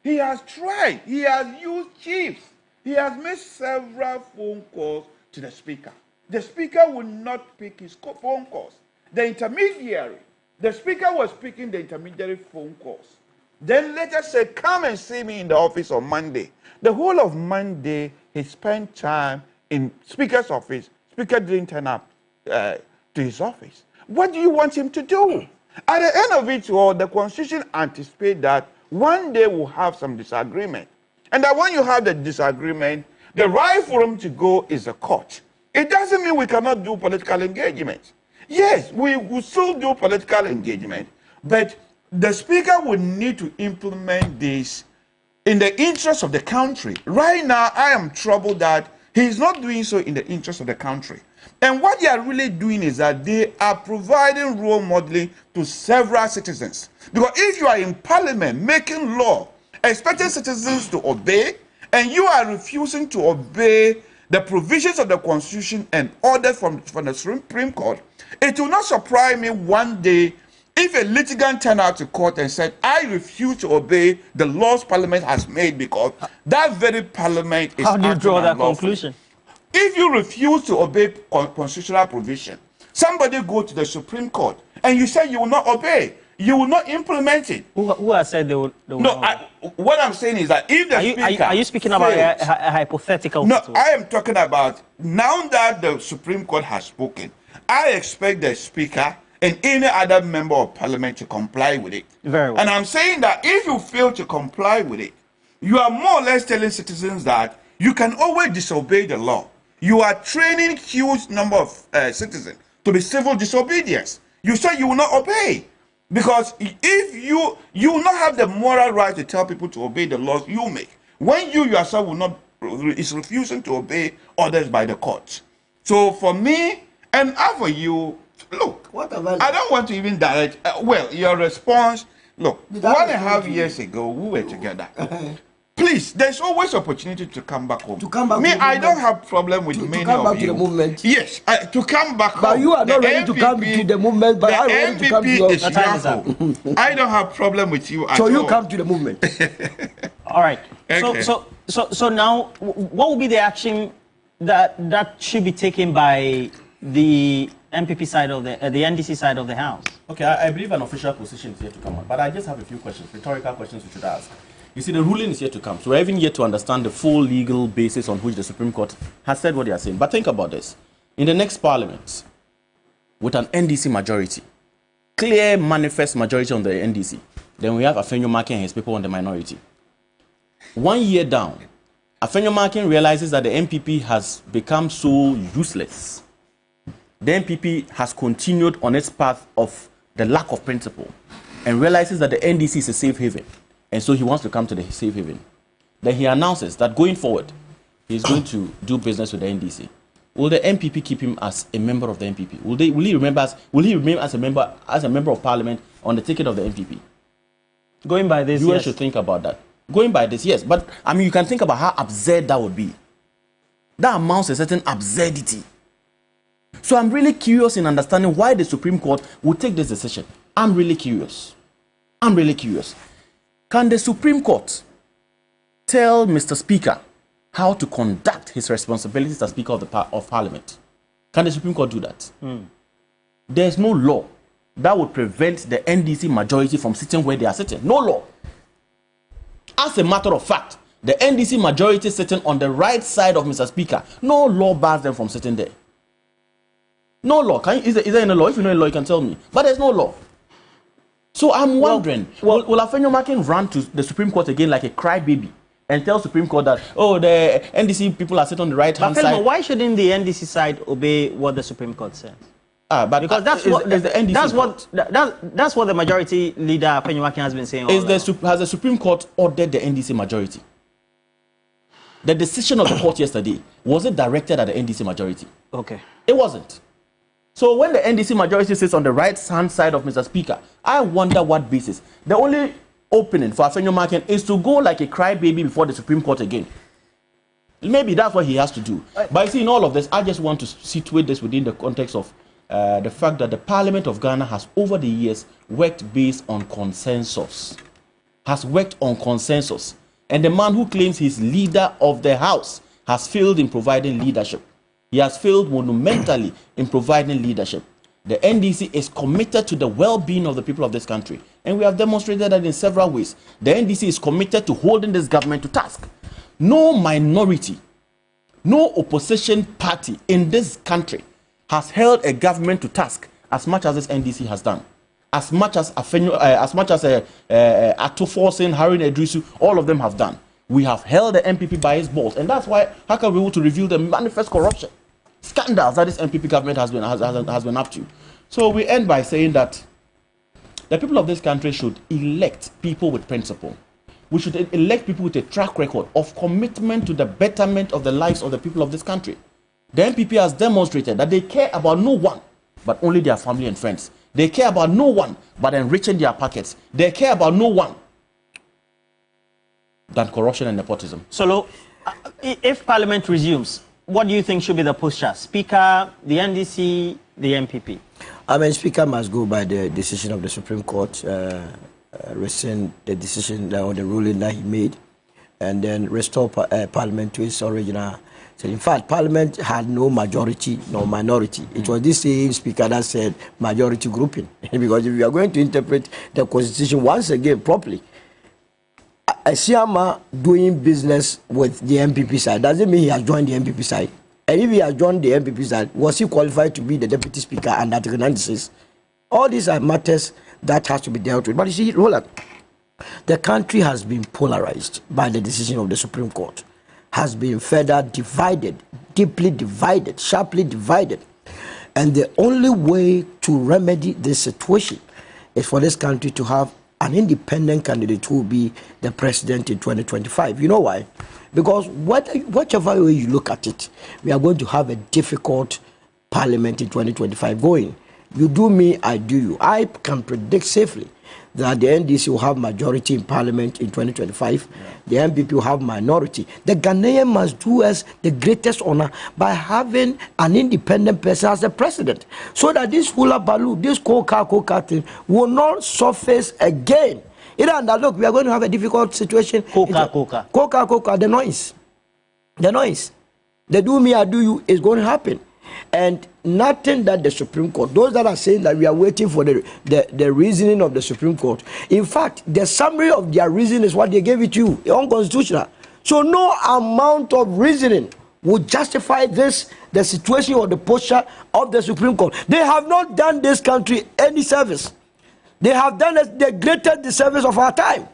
He has tried. He has used chiefs. He has made several phone calls to the speaker. The speaker would not pick his phone calls. The intermediary, the speaker was picking the intermediary phone calls. Then later said, come and see me in the office on Monday. The whole of Monday, he spent time in speaker's office. Speaker didn't turn up to his office. What do you want him to do? At the end of it all, the Constitution anticipates that one day we'll have some disagreement. And that when you have the disagreement, the right forum to go is the court. It doesn't mean we cannot do political engagement. Yes, we will still do political engagement, but the speaker would need to implement this in the interest of the country. Right now, I am troubled that he is not doing so in the interest of the country. And what they are really doing is that they are providing role modeling to several citizens. Because if you are in parliament making law, expecting citizens to obey, and you are refusing to obey the provisions of the Constitution and orders from the Supreme Court, it will not surprise me one day if a litigant turned out to court and said, I refuse to obey the laws Parliament has made because that very Parliament is. How do you draw that conclusion? If you refuse to obey constitutional provision, somebody go to the Supreme Court and you say you will not obey, you will not implement it. Who has said they will no, what I'm saying is that if the speaker are you speaking about a hypothetical situation? No, I am talking about now that the Supreme Court has spoken, I expect the speaker and any other member of parliament to comply with it. Very well. And I'm saying that if you fail to comply with it, you are more or less telling citizens that you can always disobey the law. You are training huge number of citizens to be civil disobedience. You say you will not obey. Because if you will not have the moral right to tell people to obey the laws you make, when you yourself will not is refusing to obey orders by the courts. So for me, and for you, look, I don't want to even direct, well, your response, look, 1.5 years ago, we were together. Please, there's always opportunity to come back home. Me, I don't have problem with many come back of you. to the movement. Yes, to come back home. But you are not ready to come to the movement, but I'm ready to come to your... is your home. I don't have problem with you at all. So you come to the movement. All right. Okay. So now, what will be the action that should be taken by the MPP side of the NDC side of the House? Okay, I believe an official position is yet to come out, but I just have a few questions, rhetorical questions we should ask. You see, the ruling is yet to come, so we're even yet to understand the full legal basis on which the Supreme Court has said what they are saying. But think about this. In the next parliament, with an NDC majority, clear manifest majority on the NDC, then we have Afenyo-Markin and his people on the minority. 1 year down, Afenyo-Markin realizes that the MPP has become so useless. The MPP has continued on its path of the lack of principle and realizes that the NDC is a safe haven. And so he wants to come to the safe haven. Then he announces that going forward, he's going to do business with the NDC. Will the MPP keep him as a member of the MPP? Will he remain as a member of parliament on the ticket of the MPP? Going by this, You should think about that. Going by this, yes. But I mean, you can think about how absurd that would be. That amounts to a certain absurdity. So I'm really curious in understanding why the Supreme Court would take this decision. I'm really curious. Can the Supreme Court tell Mr. Speaker how to conduct his responsibilities as Speaker of Parliament? Can the Supreme Court do that? There's no law that would prevent the NDC majority from sitting where they are sitting. No law. As a matter of fact, the NDC majority sitting on the right side of Mr. Speaker, no law bars them from sitting there. No law. Is there any law? If you know a law, you can tell me. But there's no law. So I'm wondering, will Afenyo-Markin run to the Supreme Court again like a crybaby and tell Supreme Court that, oh, the NDC people are sitting on the right-hand side? Why shouldn't the NDC side obey what the Supreme Court says? But because that's what the majority leader Afenyo-Markin has been saying. Has the Supreme Court ordered the NDC majority? The decision of the court yesterday, was it directed at the NDC majority? Okay. It wasn't. So when the NDC majority sits on the right-hand side of Mr. Speaker, I wonder what basis. The only opening for Afenyo-Markin is to go like a crybaby before the Supreme Court again. Maybe that's what he has to do. But you see, in all of this, I just want to situate this within the context of the fact that the Parliament of Ghana has, over the years, worked based on consensus. And the man who claims he's leader of the House has failed in providing leadership. He has failed monumentally in providing leadership. The NDC is committed to the well-being of the people of this country. And we have demonstrated that in several ways. The NDC is committed to holding this government to task. No minority, no opposition party in this country has held a government to task as much as this NDC has done. As much as Atuforsen, Harun Edrisu, all of them have done. We have held the MPP by its balls. And that's why, how can we able to reveal the manifest corruption scandals that this MPP government has been up to? So we end by saying that the people of this country should elect people with principle. We should elect people with a track record of commitment to the betterment of the lives of the people of this country. The MPP has demonstrated that they care about no one but only their family and friends. They care about no one but enriching their pockets. They care about no one than corruption and nepotism. So, if Parliament resumes, what do you think should be the posture? Speaker, the NDC, the MPP? I mean, Speaker must go by the decision of the Supreme Court, rescind the decision or the ruling that he made, and then restore Parliament to its original. So in fact, Parliament had no majority nor minority. It was this same Speaker that said majority grouping. Because if you are going to interpret the Constitution once again properly, Asiama doing business with the MPP side doesn't mean he has joined the MPP side. And if he has joined the MPP side, was he qualified to be the Deputy Speaker under Article 96? All these are matters that has to be dealt with. But you see, Roland, the country has been polarized by the decision of the Supreme Court, has been further divided, deeply divided, sharply divided. And the only way to remedy this situation is for this country to have an independent candidate who will be the president in 2025. You know why? Because whichever way you look at it, we are going to have a difficult parliament in 2025 going. You do me, I do you. I can predict safely that the NDC will have majority in parliament in 2025. The MPP will have minority. The Ghanaian must do us the greatest honor by having an independent person as the president, so that this hula baloo, this coca thing will not surface again. Look, we are going to have a difficult situation. Coca, the noise. The do me, I do you is going to happen. And nothing that the Supreme Court, those that are saying that we are waiting for the reasoning of the Supreme Court, in fact, the summary of their reasoning is what they gave it to you, unconstitutional. So no amount of reasoning would justify this, the situation or the posture of the Supreme Court. They have not done this country any service. They have done the greatest disservice of our time.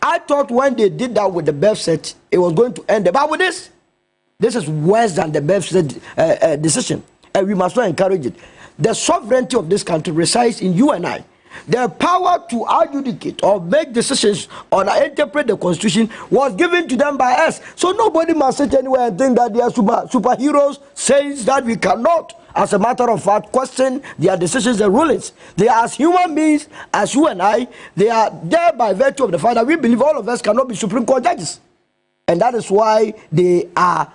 I thought when they did that with the birth set, it was going to end. But with this is worse than the birth set decision. And we must not encourage it. The sovereignty of this country resides in you and I. The power to adjudicate or make decisions or interpret the Constitution was given to them by us. So nobody must sit anywhere and think that they are superheroes, saying that we cannot, as a matter of fact, question their decisions and rulings. They are as human beings as you and I. They are there by virtue of the fact that we believe all of us cannot be Supreme Court judges. And that is why they are,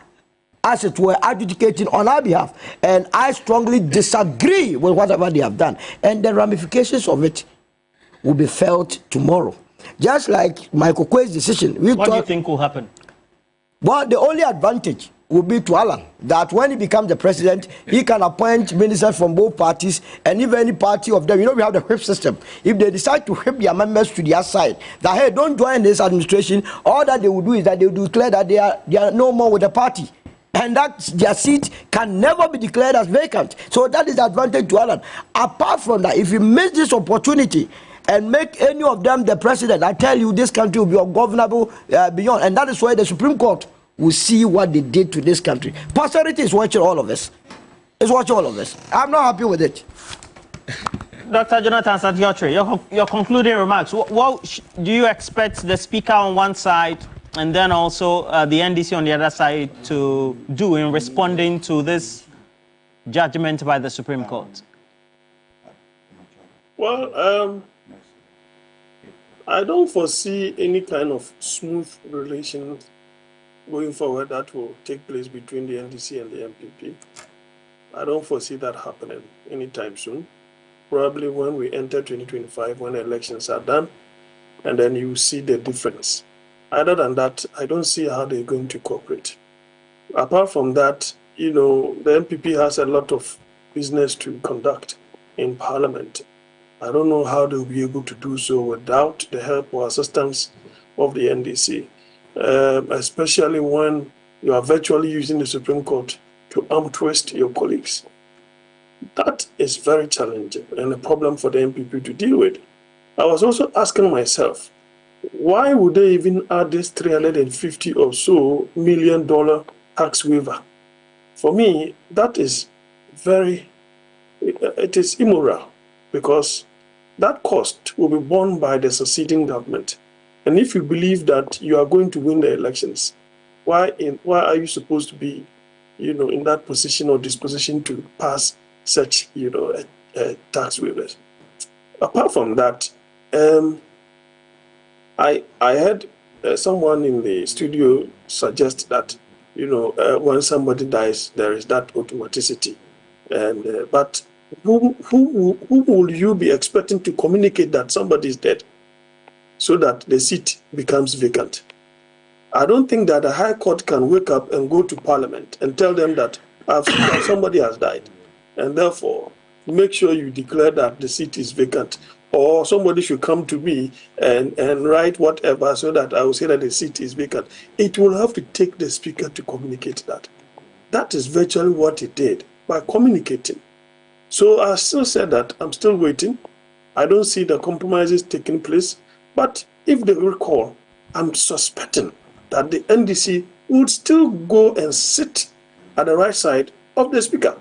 as it were, adjudicating on our behalf. And I strongly disagree with whatever they have done. And the ramifications of it will be felt tomorrow. Just like Michael Kwei's decision. What do you think will happen? Well, the only advantage will be to Alan, that when he becomes the president, he can appoint ministers from both parties, and if any party of them, you know, we have the whip system. If they decide to whip their members to their side, that, hey, don't join this administration, all that they will do is that they will declare that they are no more with the party. And that their seat can never be declared as vacant. So that is the advantage to Alan. Apart from that, if you miss this opportunity and make any of them the president, I tell you, this country will be ungovernable beyond. And that is why the Supreme Court will see what they did to this country. Posterity is watching all of us. It's watching all of us. I'm not happy with it. Dr. Jonathan Satiotri, your concluding remarks. What do you expect the Speaker on one side and then also the NDC on the other side to do in responding to this judgment by the Supreme Court? Well, I don't foresee any kind of smooth relations going forward that will take place between the NDC and the MPP. I don't foresee that happening anytime soon. Probably when we enter 2025, when elections are done, and then you see the difference. Other than that, I don't see how they're going to cooperate. Apart from that, you know, the MPP has a lot of business to conduct in Parliament. I don't know how they'll be able to do so without the help or assistance of the NDC, especially when you are virtually using the Supreme Court to arm twist your colleagues. That is very challenging and a problem for the MPP to deal with. I was also asking myself, why would they even add this $350 or so million tax waiver? For me, that is it is immoral, because that cost will be borne by the succeeding government. And if you believe that you are going to win the elections, why are you supposed to be, you know, in that position or disposition to pass such, you know, tax waivers? Apart from that, I heard someone in the studio suggest that, you know, when somebody dies, there is that automaticity. And but who will you be expecting to communicate that somebody is dead so that the seat becomes vacant? I don't think that the High Court can wake up and go to Parliament and tell them that somebody has died, and therefore make sure you declare that the seat is vacant. Or somebody should come to me and write whatever so that I will say that the seat is vacant. It will have to take the Speaker to communicate that. That is virtually what he did by communicating. So I still said that I'm still waiting. I don't see the compromises taking place. But if they recall, I'm suspecting that the NDC would still go and sit at the right side of the Speaker.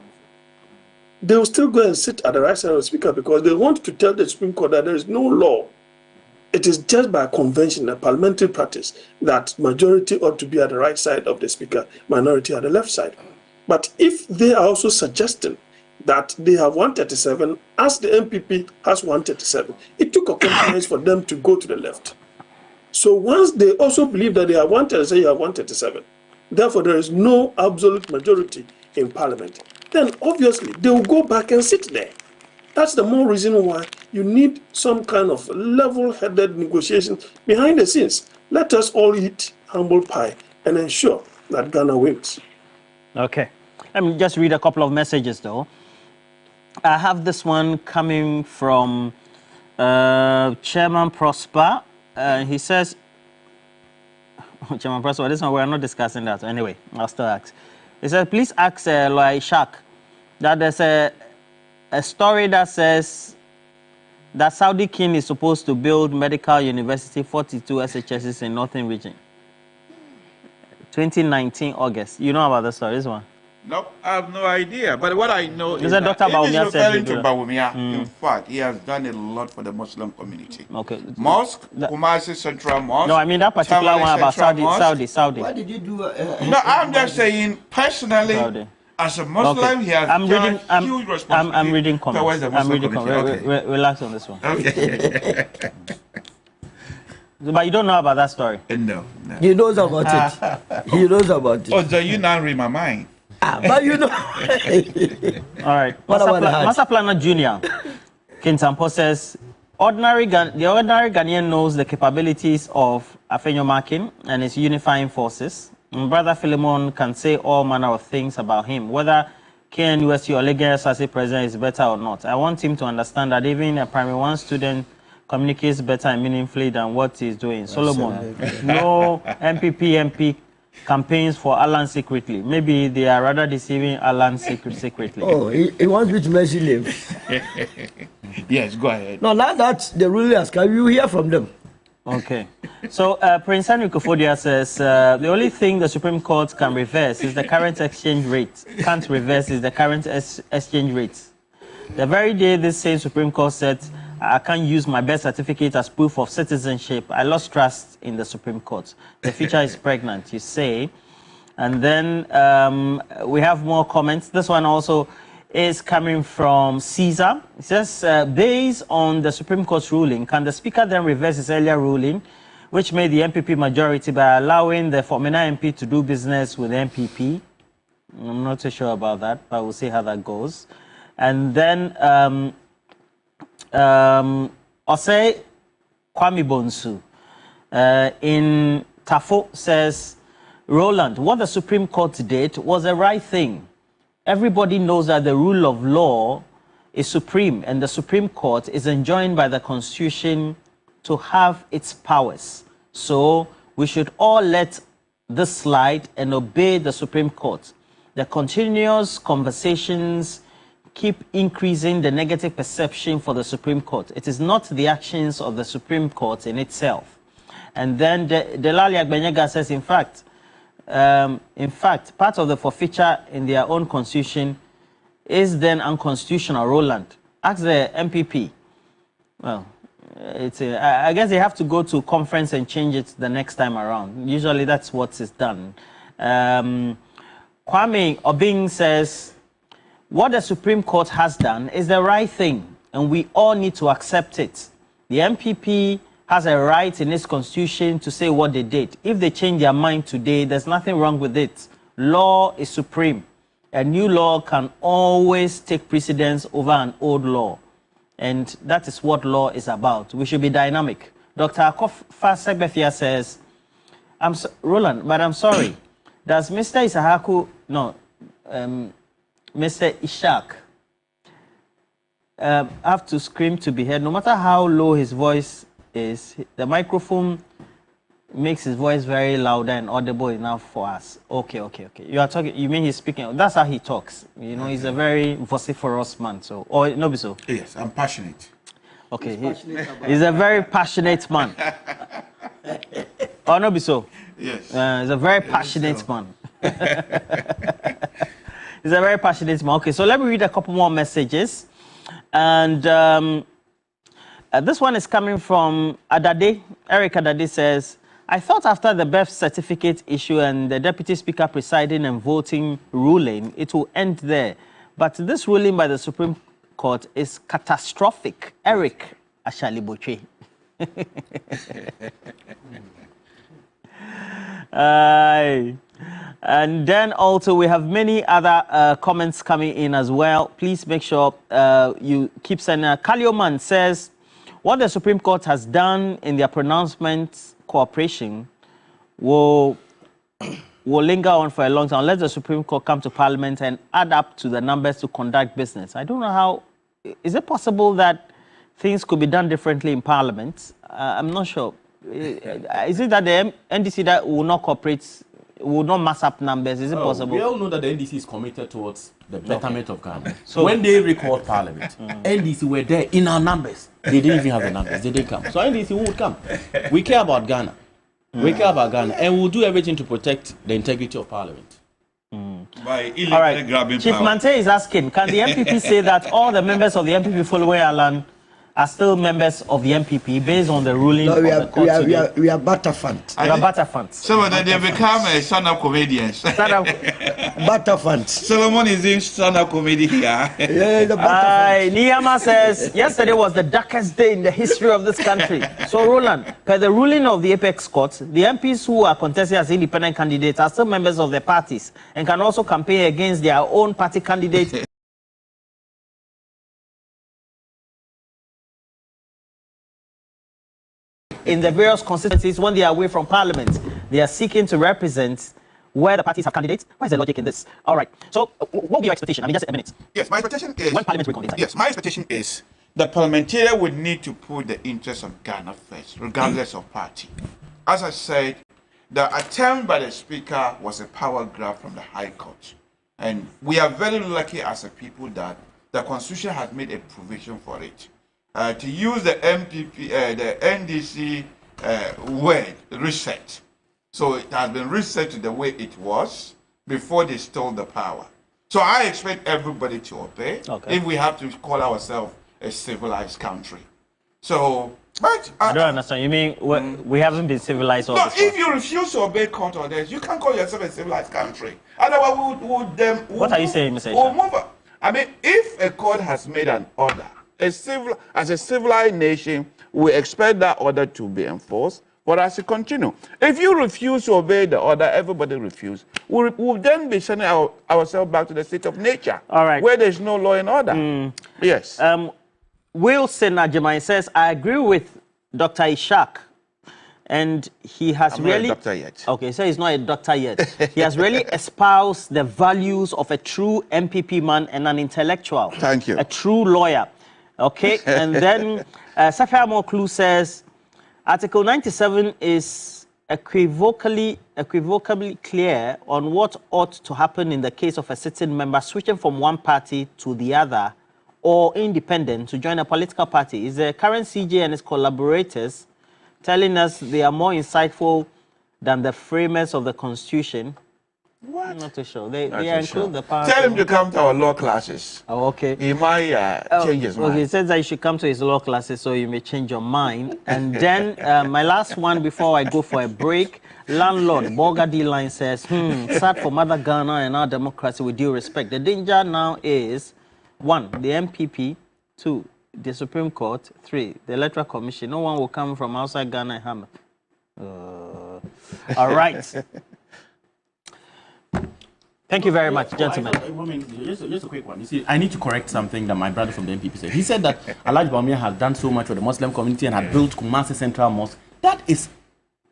They will still go and sit at the right side of the Speaker because they want to tell the Supreme Court that there is no law it is just by convention, a parliamentary practice, that majority ought to be at the right side of the speaker, minority at the left side. But if they are also suggesting that they have 137, as the MPP has 137, it took a compromise for them to go to the left. So once they also believe that they have 137, you have 137, therefore there is no absolute majority in parliament, then obviously they will go back and sit there. That's the more reason why you need some kind of level-headed negotiation behind the scenes. Let us all eat humble pie and ensure that Ghana wins. Okay. Let me just read a couple of messages, though. I have this one coming from Chairman Prosper. He says, Chairman Prosper, this one, we're not discussing that. Anyway, I'll still ask. He said, please ask Loy Shak that there's a story that says that Saudi king is supposed to build medical university 42 SHSs in Northern region. 2019 August. You know about the story, this one? Nope, I have no idea. But what I know is that that Dr. if he's Bawumia referring to said Bawumia, in fact, he has done a lot for the Muslim community. Okay. Mosque, Kumasi Central Mosque. No, I mean that particular one about Saudi. Why did you do? No, I'm just saying personally. Saudi. As a Muslim, he has huge responsibility. I'm reading comments. Towards the Muslim community. Relax on this one. Okay. But you don't know about that story? No. He knows about it. He knows about it. Oh, so you now read my mind. But you know. All right. Master Planner Junior, Kintampo says, the ordinary Ghanaian knows the capabilities of Afenyo Makin and his unifying forces. And Brother Philemon can say all manner of things about him, whether KNUST or Lagos as a president is better or not. I want him to understand that even a primary one student communicates better and meaningfully than what he's doing. Solomon, no MP campaigns for Alan secretly. Maybe they are rather deceiving Alan secretly. Oh, he wants me to mention him. Yes, go ahead. No, now that the rulers, can you hear from them? Okay. So Prince Henry Kofodia says, the only thing the Supreme Court can reverse is the current exchange rate. Can't reverse is the current exchange rate. The very day this same Supreme Court said, I can't use my birth certificate as proof of citizenship, I lost trust in the Supreme Court. The future is pregnant, you say. And then we have more comments. This one also is coming from Caesar. It says, based on the Supreme Court's ruling, can the Speaker then reverse his earlier ruling, which made the MPP majority by allowing the Formina MP to do business with the MPP? I'm not too sure about that, but we'll see how that goes. And then Osei Kwame Bonsu in Tafo says, Roland, what the Supreme Court did was the right thing. Everybody knows that the rule of law is supreme, and the Supreme Court is enjoined by the Constitution to have its powers. So we should all let this slide and obey the Supreme Court. The continuous conversations keep increasing the negative perception for the Supreme Court. It is not the actions of the Supreme Court in itself. And then Delali Agbenyega says, in fact, part of the forfeiture in their own constitution is then unconstitutional. Roland, ask the MPP. Well, I guess they have to go to conference and change it the next time around. Usually that's what is done. Kwame Obing says, what the Supreme Court has done is the right thing, and we all need to accept it. The MPP has a right in its constitution to say what they did. If they change their mind today, there's nothing wrong with it. Law is supreme. A new law can always take precedence over an old law. And that is what law is about. We should be dynamic. Dr. Akofa Segbefia says, Roland, but I'm sorry. Does Mr. Isahaku, Mr. Ishak, have to scream to be heard? No matter how low his voice is, the microphone makes his voice very loud and audible enough for us. Okay. You are talking, you mean he's speaking? That's how he talks. You know, he's a very vociferous man. So, or no, be so? Yes, I'm passionate. Okay, he's a very passionate man. Or no, be so? Yes. He's a very passionate man. He's a very passionate man. Okay, so let me read a couple more messages. And This one is coming from Adade. Eric Adade says, I thought after the birth certificate issue and the Deputy Speaker presiding and voting ruling, it will end there. But this ruling by the Supreme Court is catastrophic. Eric Ashaliboche. And then also we have many other comments coming in as well. Please make sure you keep sending. Kalioman says, what the Supreme Court has done in their pronouncement cooperation will linger on for a long time unless the Supreme Court come to Parliament and add up to the numbers to conduct business. I don't know how. Is it possible that things could be done differently in Parliament? I'm not sure. Is it that the NDC that will not cooperate, will not mass up numbers? Is it possible? We all know that the NDC is committed towards the betterment of Ghana. So when they recalled Parliament, NDC were there in our numbers. They didn't even have the numbers. They didn't come. So NDC would come. We care about Ghana. We care about Ghana, and we'll do everything to protect the integrity of Parliament. By All right. grabbing Chief power. Mante is asking, can the MPP say that all the members of the MPP following Alan are still members of the MPP based on the ruling No, of the court today? we are Butterfund. You are Butterfund. So that they become a stand-up comedians. Butterfund. Solomon is in stand-up comedy here. Yeah, the Butterfund. Niyama says, yesterday was the darkest day in the history of this country. So, Roland, by the ruling of the Apex Court, the MPs who are contesting as independent candidates are still members of the parties and can also campaign against their own party candidates. In the various constituencies, when they are away from Parliament, they are seeking to represent where the parties have candidates. What is the logic in this? All right. So, what will be your expectation? I mean, just a minute. Yes, my expectation is... When Parliament reconvenes. Yes, my expectation is the parliamentarian would need to put the interests of Ghana first, regardless of party. As I said, the attempt by the Speaker was a power grab from the High Court. And we are very lucky as a people that the Constitution has made a provision for it. To use the the NDC word, reset. So it has been reset to the way it was before they stole the power. So I expect everybody to obey if we have to call ourselves a civilized country. So, but I don't understand. You mean we haven't been civilized all this if you refuse to obey court orders, you can't call yourself a civilized country. Otherwise, what are you saying, Mr. We'll move on. I mean, if a court has made an order, as a civilized nation, we expect that order to be enforced for us to continue. If you refuse to obey the order, everybody refuses. We'll then be sending ourselves back to the state of nature, where there's no law and order. Yes. Wilson Ajimai says, I agree with Dr. Ishak, and he has I'm really... not a doctor yet. Okay, so he's not a doctor yet. He has really espoused the values of a true MPP man and an intellectual. Thank you. A true lawyer. Okay, and then Safia Moklu says, Article 97 is equivocally clear on what ought to happen in the case of a sitting member switching from one party to the other or independent to join a political party. Is the current CJ and his collaborators telling us they are more insightful than the framers of the Constitution? What? I'm not too sure. They include the power. Tell him to come to our law classes. Oh, okay. He might change his mind. He says that you should come to his law classes so you may change your mind. And then my last one before I go for a break, landlord Borga D Line says, sad for Mother Ghana and our democracy with due respect. The danger now is 1, the MPP, 2, the Supreme Court, 3, the Electoral Commission. No one will come from outside Ghana and hammer. All right. Thank you very much, gentlemen. Just a quick one. You see, I need to correct something that my brother from the MPP said. He said that Alhaji Bawumia has done so much for the Muslim community and had built Kumasi Central Mosque. That is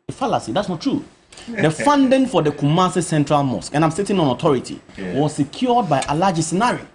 a fallacy. That's not true. The funding for the Kumasi Central Mosque, and I'm sitting on authority, was secured by Alhaji Sinari.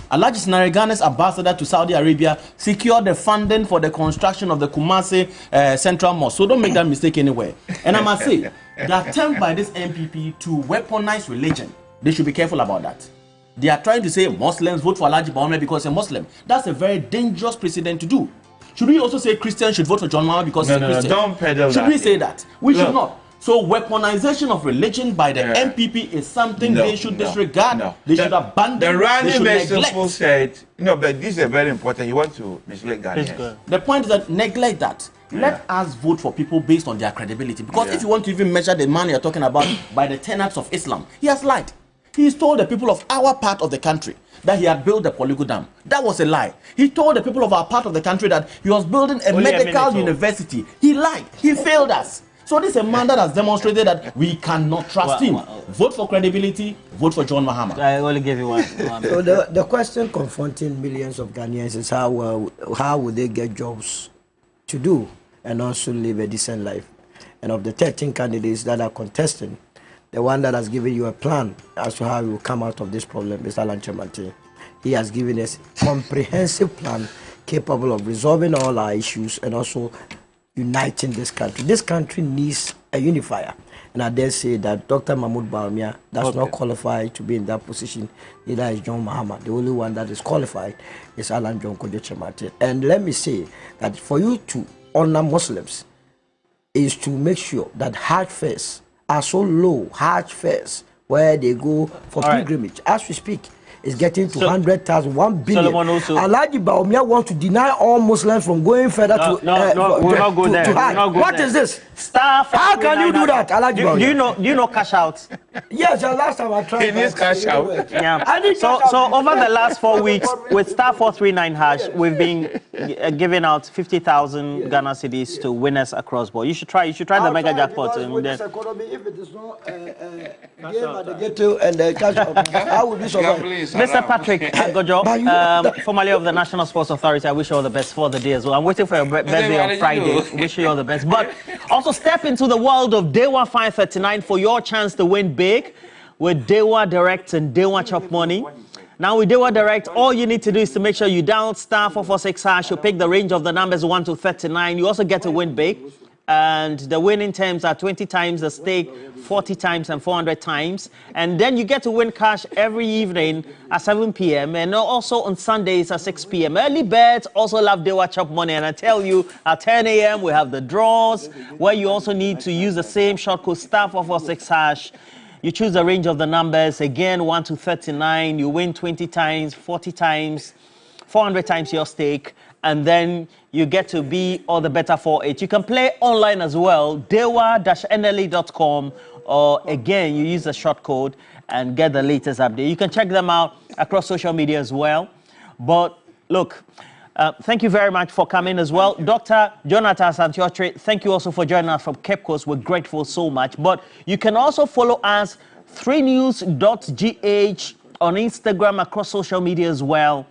Alhaji Sinari, Ghana's ambassador to Saudi Arabia, secured the funding for the construction of the Kumasi Central Mosque. So don't make that mistake anywhere. And I must say, the attempt by this MPP to weaponize religion, they should be careful about that. They are trying to say Muslims vote for Alhaji Bawumia because he's a Muslim. That's a very dangerous precedent to do. Should we also say Christians should vote for John Mahama because he's a Christian? No, don't peddle Should we say that? We should not. So weaponization of religion by the MPP is something they should disregard. They should abandon. The Randy neglect. said, but this is very important. You want to mislead Ghanaians. The point is that neglect that. Let us vote for people based on their credibility. Because if you want to even measure the man you're talking about by the tenets of Islam, he has lied. He's told the people of our part of the country that he had built the Polygo Dam. That was a lie. He told the people of our part of the country that he was building a medical university. He lied. He failed us. So this is a man that has demonstrated that we cannot trust him. Vote for credibility, vote for John Mahama. I only give you one. So the question confronting millions of Ghanaians is how will they get jobs to do and also live a decent life? And of the 13 candidates that are contesting, the one that has given you a plan as to how you will come out of this problem is Alan Chemate. He has given us a comprehensive plan capable of resolving all our issues and also uniting this country. This country needs a unifier. And I dare say that Dr. Mahmoud Bawumia does not qualify to be in that position. Neither is John Mahama. The only one that is qualified is Alan John Kojo Chemate. And let me say that for you to honor Muslims is to make sure that Hajj fares are so low, Hajj fares, where they go for pilgrimage. As we speak, is getting to 100,000, 1 billion. Alhaji Bawumia wants to deny all Muslims from going further to we'll not go there. What is this? Staff. How can you do that, Alhaji Bawumia? Do you know cash out? Yes, the last time I tried. He needs cash out. Yeah. So over the last 4 weeks, with star 439 hash, we've been giving out 50,000 Ghana cedis to winners across board. You should try the mega jackpot. With this economy, if it is not game at the ghetto and the cash out, how would you survive? Mr. Patrick Gojo, formerly of the National Sports Authority, I wish you all the best for the day as well. I'm waiting for your birthday on Friday. Wish you all the best. But also step into the world of Dewa 539 for your chance to win big with Dewa Direct and Dewa Chop Money. Now with Dewa Direct, all you need to do is to make sure you dial star 446 hash. You pick the range of the numbers 1 to 39. You also get to win big. And the winning terms are 20 times the stake, 40 times and 400 times. And then you get to win cash every evening at 7 p.m. and also on Sundays at 6 p.m. Early birds also love Dewa Chop Money. And I tell you, at 10 a.m. we have the draws where you also need to use the same short code star 446 hash. You choose the range of the numbers, again, 1 to 39. You win 20 times, 40 times, 400 times your stake. And then you get to be all the better for it. You can play online as well, dewa-nle.com, or again, you use the short code and get the latest update. You can check them out across social media as well. But look, thank you very much for coming as well. Dr. Jonathan Santiotre, thank you also for joining us from Cape Coast. We're grateful so much. But you can also follow us, 3news.gh on Instagram, across social media as well,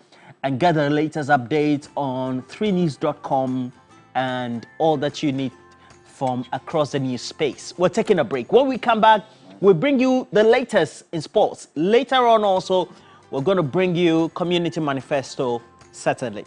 and get the latest updates on 3news.com and all that you need from across the news space. We're taking a break. When we come back, we'll bring you the latest in sports. Later on also, we're going to bring you Community Manifesto, certainly.